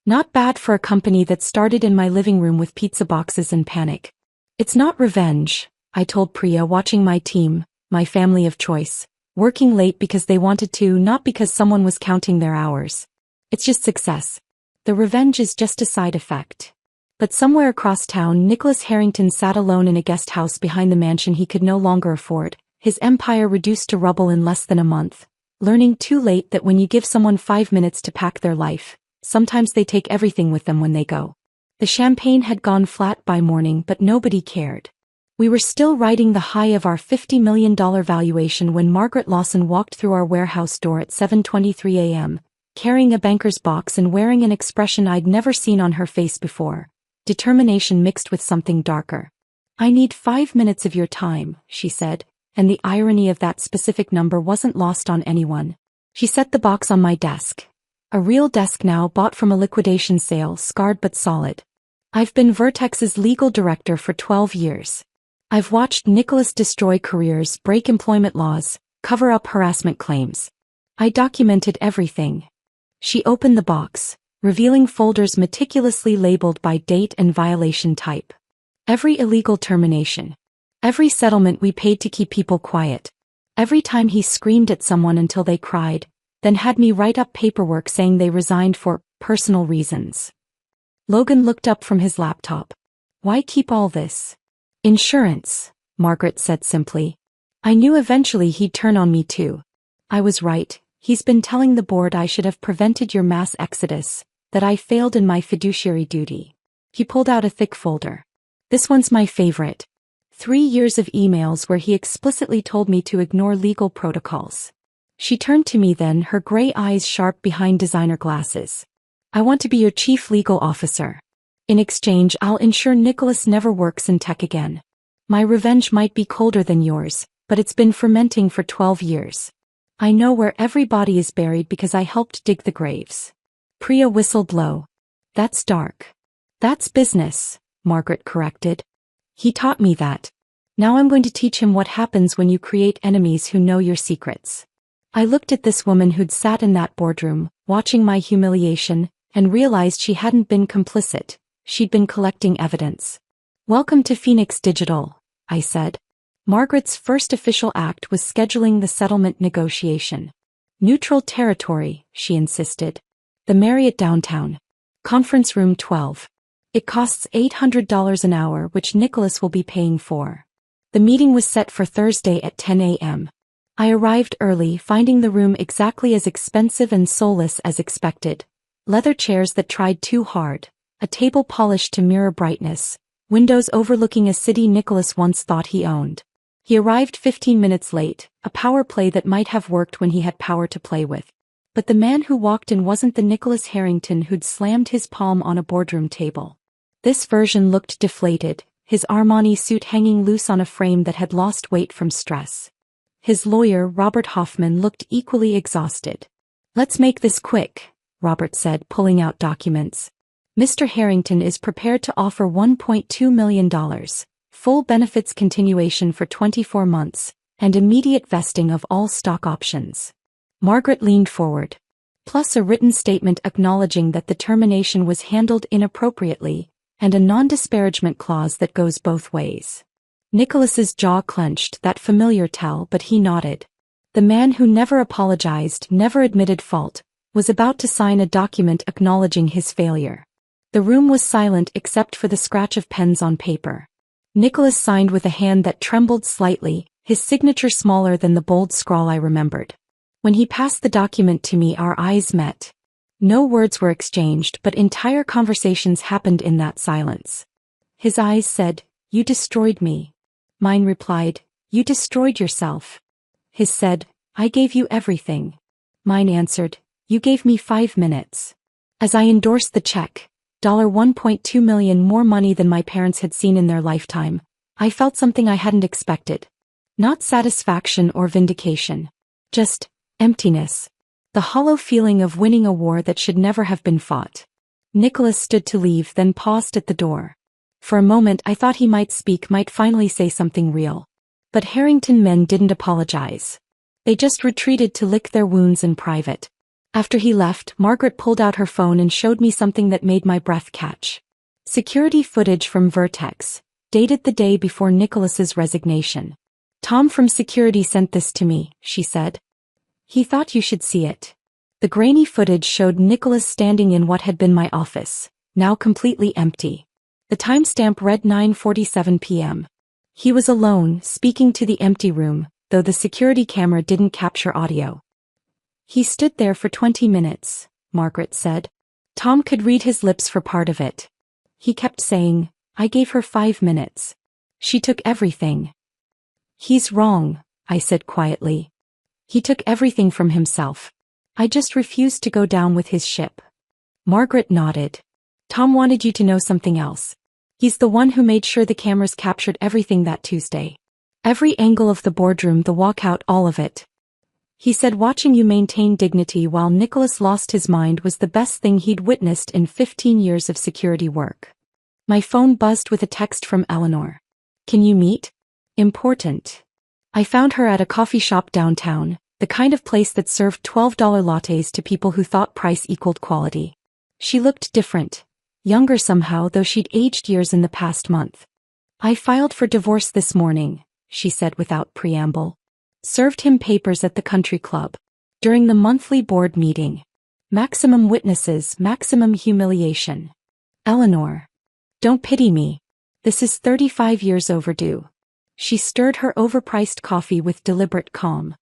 Not bad for a company that started in my living room with pizza boxes and panic. It's not revenge, I told Priya, watching my team, my family of choice, working late because they wanted to, not because someone was counting their hours. It's just success. The revenge is just a side effect. But somewhere across town, Nicholas Harrington sat alone in a guest house behind the mansion he could no longer afford, his empire reduced to rubble in less than a month, learning too late that when you give someone 5 minutes to pack their life, sometimes they take everything with them when they go. The champagne had gone flat by morning, but nobody cared. We were still riding the high of our $50 million valuation when Margaret Lawson walked through our warehouse door at 7:23 a.m., carrying a banker's box and wearing an expression I'd never seen on her face before, determination mixed with something darker. "I need 5 minutes of your time," she said, and the irony of that specific number wasn't lost on anyone. She set the box on my desk. A real desk now, bought from a liquidation sale, scarred but solid. "I've been Vertex's legal director for 12 years. I've watched Nicholas destroy careers, break employment laws, cover up harassment claims. I documented everything." She opened the box, revealing folders meticulously labeled by date and violation type. Every illegal termination. Every settlement we paid to keep people quiet. Every time he screamed at someone until they cried, then had me write up paperwork saying they resigned for personal reasons. Logan looked up from his laptop. "Why keep all this?" "Insurance," Margaret said simply. I knew eventually he'd turn on me too. I was right. He's been telling the board I should have prevented your mass exodus, that I failed in my fiduciary duty. He pulled out a thick folder. "This one's my favorite. 3 years of emails where he explicitly told me to ignore legal protocols." She turned to me then, her gray eyes sharp behind designer glasses. "I want to be your chief legal officer. In exchange, I'll ensure Nicholas never works in tech again. My revenge might be colder than yours, but it's been fermenting for 12 years. I know where every body is buried because I helped dig the graves." Priya whistled low. "That's dark." "That's business," Margaret corrected. "He taught me that. Now I'm going to teach him what happens when you create enemies who know your secrets." I looked at this woman who'd sat in that boardroom, watching my humiliation, and realized she hadn't been complicit. She'd been collecting evidence. "Welcome to Phoenix Digital," I said. Margaret's first official act was scheduling the settlement negotiation. "Neutral territory," she insisted. "The Marriott downtown. Conference room 12. It costs $800 an hour, which Nicholas will be paying for." The meeting was set for Thursday at 10 a.m. I arrived early, finding the room exactly as expensive and soulless as expected. Leather chairs that tried too hard, a table polished to mirror brightness, windows overlooking a city Nicholas once thought he owned. He arrived 15 minutes late, a power play that might have worked when he had power to play with. But the man who walked in wasn't the Nicholas Harrington who'd slammed his palm on a boardroom table. This version looked deflated, his Armani suit hanging loose on a frame that had lost weight from stress. His lawyer, Robert Hoffman, looked equally exhausted. "Let's make this quick," Robert said, pulling out documents. "Mr. Harrington is prepared to offer $1.2 million, full benefits continuation for 24 months, and immediate vesting of all stock options." Margaret leaned forward. "Plus a written statement acknowledging that the termination was handled inappropriately, and a non-disparagement clause that goes both ways." Nicholas's jaw clenched, that familiar tell, but he nodded. The man who never apologized, never admitted fault, was about to sign a document acknowledging his failure. The room was silent except for the scratch of pens on paper. Nicholas signed with a hand that trembled slightly, his signature smaller than the bold scrawl I remembered. When he passed the document to me, our eyes met. No words were exchanged, but entire conversations happened in that silence. His eyes said, "You destroyed me." Mine replied, "You destroyed yourself." His said, "I gave you everything." Mine answered, "You gave me 5 minutes." As I endorsed the check, $1.2 million, more money than my parents had seen in their lifetime, I felt something I hadn't expected. Not satisfaction or vindication. Just emptiness. The hollow feeling of winning a war that should never have been fought. Nicholas stood to leave, then paused at the door. For a moment I thought he might speak, might finally say something real. But Harrington men didn't apologize. They just retreated to lick their wounds in private. After he left, Margaret pulled out her phone and showed me something that made my breath catch. Security footage from Vertex, dated the day before Nicholas's resignation. "Tom from security sent this to me," she said. "He thought you should see it." The grainy footage showed Nicholas standing in what had been my office, now completely empty. The timestamp read 9:47 p.m. He was alone, speaking to the empty room, though the security camera didn't capture audio. "He stood there for 20 minutes, Margaret said. Tom could read his lips for part of it. He kept saying, 'I gave her 5 minutes. She took everything.'" "He's wrong," I said quietly. "He took everything from himself. I just refused to go down with his ship." Margaret nodded. "Tom wanted you to know something else. He's the one who made sure the cameras captured everything that Tuesday. Every angle of the boardroom, the walkout, all of it. He said watching you maintain dignity while Nicholas lost his mind was the best thing he'd witnessed in 15 years of security work." My phone buzzed with a text from Eleanor. "Can you meet? Important." I found her at a coffee shop downtown, the kind of place that served $12 lattes to people who thought price equaled quality. She looked different. Younger somehow, though she'd aged years in the past month. "I filed for divorce this morning," she said without preamble. "Served him papers at the country club. During the monthly board meeting. Maximum witnesses, maximum humiliation. Eleanor. Don't pity me. This is 35 years overdue." She stirred her overpriced coffee with deliberate calm.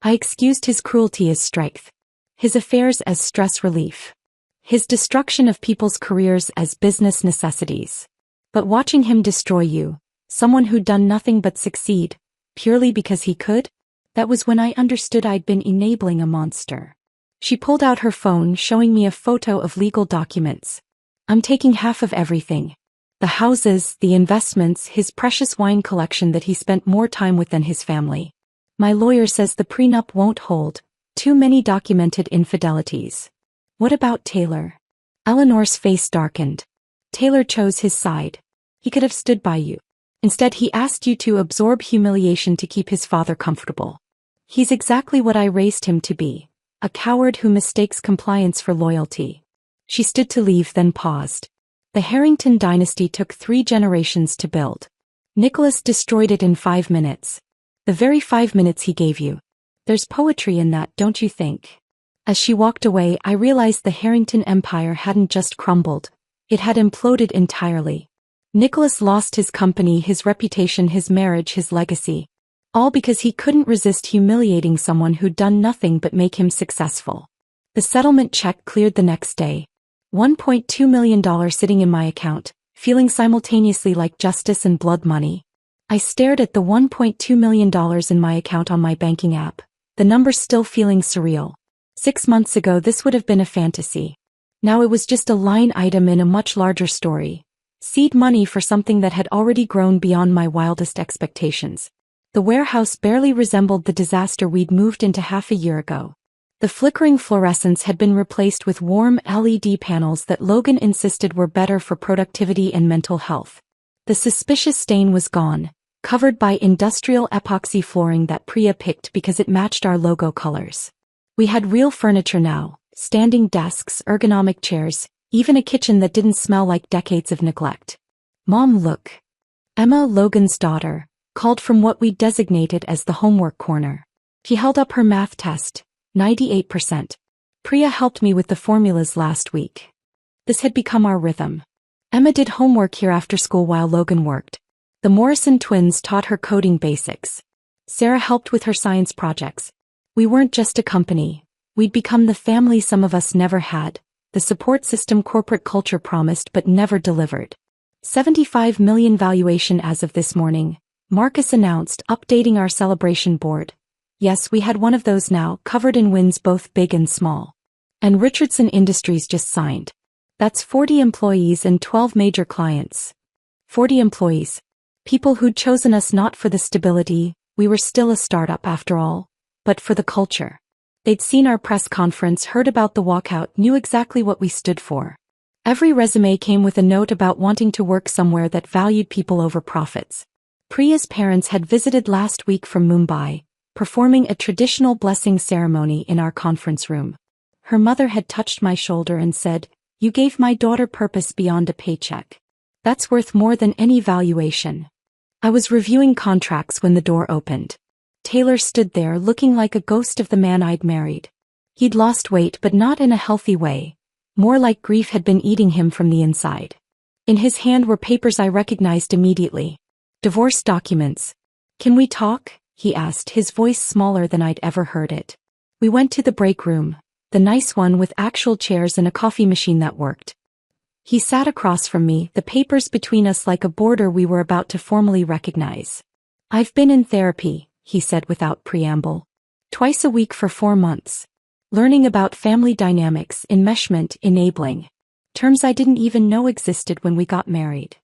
I excused his cruelty as strength. His affairs as stress relief. His destruction of people's careers as business necessities. But watching him destroy you, someone who'd done nothing but succeed, purely because he could, that was when I understood I'd been enabling a monster. She pulled out her phone, showing me a photo of legal documents. "I'm taking half of everything. The houses, the investments, his precious wine collection that he spent more time with than his family. My lawyer says the prenup won't hold. Too many documented infidelities." "What about Taylor?" Eleanor's face darkened. "Taylor chose his side. He could have stood by you. Instead he asked you to absorb humiliation to keep his father comfortable. He's exactly what I raised him to be, a coward who mistakes compliance for loyalty." She stood to leave, then paused. "The Harrington dynasty took 3 generations to build. Nicholas destroyed it in 5 minutes. The very 5 minutes he gave you. There's poetry in that, don't you think?" As she walked away, I realized the Harrington empire hadn't just crumbled, it had imploded entirely. Nicholas lost his company, his reputation, his marriage, his legacy. All because he couldn't resist humiliating someone who'd done nothing but make him successful. The settlement check cleared the next day. $1.2 million sitting in my account, feeling simultaneously like justice and blood money. I stared at the $1.2 million in my account on my banking app, the numbers still feeling surreal. 6 months ago this would have been a fantasy. Now it was just a line item in a much larger story. Seed money for something that had already grown beyond my wildest expectations. The warehouse barely resembled the disaster we'd moved into half a year ago. The flickering fluorescence had been replaced with warm LED panels that Logan insisted were better for productivity and mental health. The suspicious stain was gone, covered by industrial epoxy flooring that Priya picked because it matched our logo colors. We had real furniture now, standing desks, ergonomic chairs, even a kitchen that didn't smell like decades of neglect. "Mom, look." Emma, Logan's daughter, called from what we designated as the homework corner. She held up her math test. 98%. Priya helped me with the formulas last week. This had become our rhythm. Emma did homework here after school while Logan worked. The Morrison twins taught her coding basics. Sarah helped with her science projects. We weren't just a company. We'd become the family some of us never had, the support system corporate culture promised but never delivered. $75 million valuation as of this morning, Marcus announced, updating our celebration board. Yes, we had one of those now, covered in wins both big and small. And Richardson Industries just signed. That's 40 employees and 12 major clients. 40 employees. People who'd chosen us not for the stability, we were still a startup after all, but for the culture. They'd seen our press conference, heard about the walkout, knew exactly what we stood for. Every resume came with a note about wanting to work somewhere that valued people over profits. Priya's parents had visited last week from Mumbai, performing a traditional blessing ceremony in our conference room. Her mother had touched my shoulder and said, "You gave my daughter purpose beyond a paycheck. That's worth more than any valuation." I was reviewing contracts when the door opened. Taylor stood there looking like a ghost of the man I'd married. He'd lost weight but not in a healthy way, more like grief had been eating him from the inside. In his hand were papers I recognized immediately. Divorce documents. "Can we talk?" he asked, his voice smaller than I'd ever heard it. We went to the break room, the nice one with actual chairs and a coffee machine that worked. He sat across from me, the papers between us like a border we were about to formally recognize. "I've been in therapy," he said without preamble. "Twice a week for 4 months. Learning about family dynamics, enmeshment, enabling. Terms I didn't even know existed when we got married."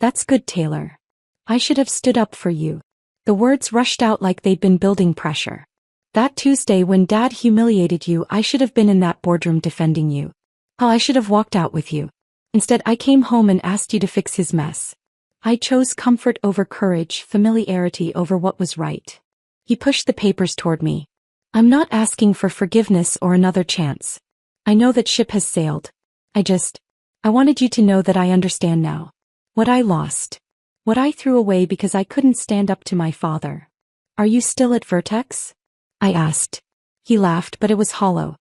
"That's good, Taylor. I should have stood up for you." The words rushed out like they'd been building pressure. "That Tuesday when Dad humiliated you, I should have been in that boardroom defending you. Oh, I should have walked out with you. Instead, I came home and asked you to fix his mess. I chose comfort over courage, familiarity over what was right." He pushed the papers toward me. "I'm not asking for forgiveness or another chance. I know that ship has sailed. I wanted you to know that I understand now. What I lost. What I threw away because I couldn't stand up to my father." "Are you still at Vertex?" I asked. He laughed, but it was hollow.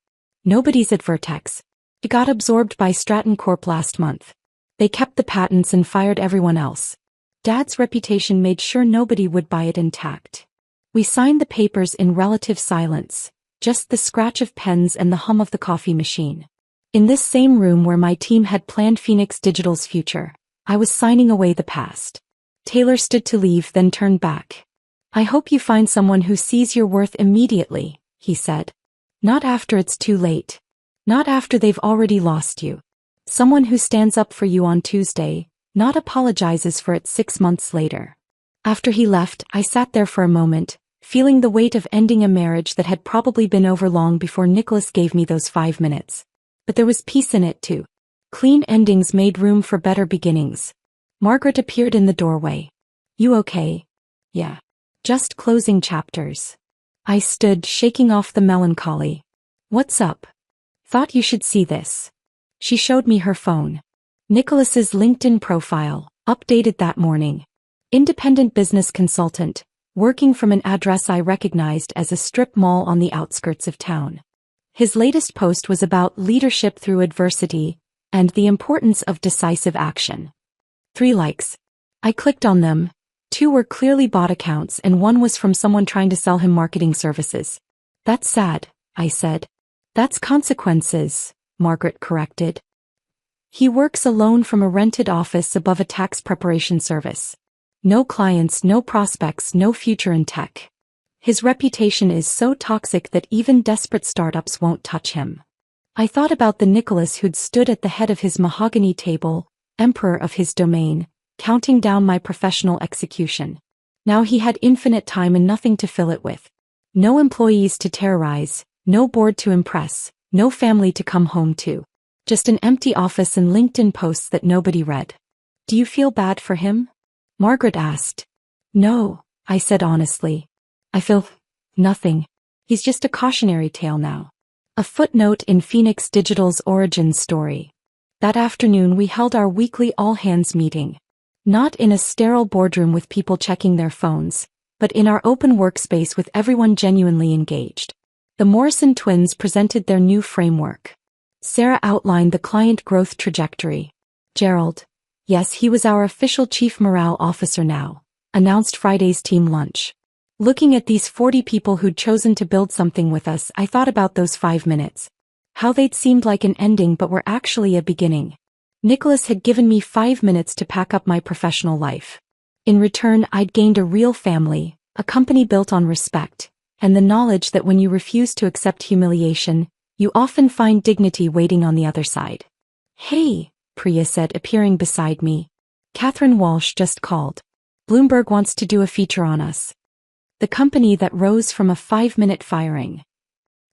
"Nobody's at Vertex. It got absorbed by Stratton Corp last month. They kept the patents and fired everyone else. Dad's reputation made sure nobody would buy it intact." We signed the papers in relative silence, just the scratch of pens and the hum of the coffee machine. In this same room where my team had planned Phoenix Digital's future, I was signing away the past. Taylor stood to leave, then turned back. "I hope you find someone who sees your worth immediately," he said. "Not after it's too late. Not after they've already lost you. Someone who stands up for you on Tuesday, not apologizes for it 6 months later." After he left, I sat there for a moment, feeling the weight of ending a marriage that had probably been over long before Nicholas gave me those 5 minutes. But there was peace in it too. Clean endings made room for better beginnings. Margaret appeared in the doorway. "You okay?" "Yeah. Just closing chapters." I stood, shaking off the melancholy. "What's up?" "Thought you should see this." She showed me her phone. Nicholas's LinkedIn profile, updated that morning. Independent business consultant, working from an address I recognized as a strip mall on the outskirts of town. His latest post was about leadership through adversity and the importance of decisive action. 3 likes. I clicked on them. 2 were clearly bot accounts and 1 was from someone trying to sell him marketing services. "That's sad," I said. "That's consequences," Margaret corrected. "He works alone from a rented office above a tax preparation service. No clients, no prospects, no future in tech. His reputation is so toxic that even desperate startups won't touch him. I thought about the Nicholas who'd stood at the head of his mahogany table, emperor of his domain, counting down my professional execution. Now he had infinite time and nothing to fill it with. No employees to terrorize, no board to impress, no family to come home to. Just an empty office and LinkedIn posts that nobody read. Do you feel bad for him? Margaret asked. No, I said honestly. I feel nothing. He's just a cautionary tale now. A footnote in Phoenix Digital's origin story. That afternoon we held our weekly all-hands meeting. Not in a sterile boardroom with people checking their phones, but in our open workspace with everyone genuinely engaged. The Morrison twins presented their new framework. Sarah outlined the client growth trajectory. Gerald, yes, he was our official chief morale officer now, announced Friday's team lunch. Looking at these 40 people who'd chosen to build something with us, I thought about those 5 minutes. How they'd seemed like an ending but were actually a beginning. Nicholas had given me 5 minutes to pack up my professional life. In return, I'd gained a real family, a company built on respect, and the knowledge that when you refuse to accept humiliation, you often find dignity waiting on the other side. Hey, Priya said, appearing beside me. Catherine Walsh just called. Bloomberg wants to do a feature on us. The company that rose from a 5-minute firing.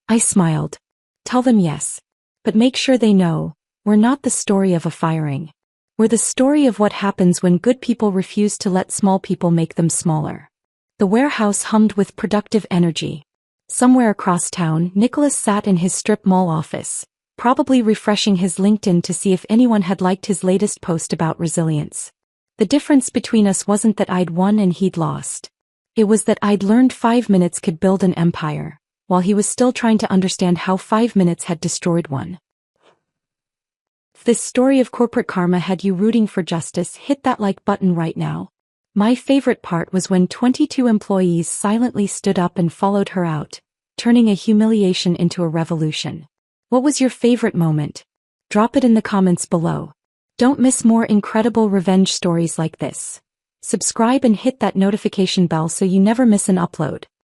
I smiled. Tell them yes. But make sure they know, we're not the story of a firing. We're the story of what happens when good people refuse to let small people make them smaller. The warehouse hummed with productive energy. Somewhere across town, Nicholas sat in his strip mall office, probably refreshing his LinkedIn to see if anyone had liked his latest post about resilience. The difference between us wasn't that I'd won and he'd lost. It was that I'd learned 5 minutes could build an empire, while he was still trying to understand how 5 minutes had destroyed one. If this story of corporate karma had you rooting for justice, hit that like button right now. My favorite part was when 22 employees silently stood up and followed her out, turning a humiliation into a revolution. What was your favorite moment? Drop it in the comments below. Don't miss more incredible revenge stories like this. Subscribe and hit that notification bell so you never miss an upload.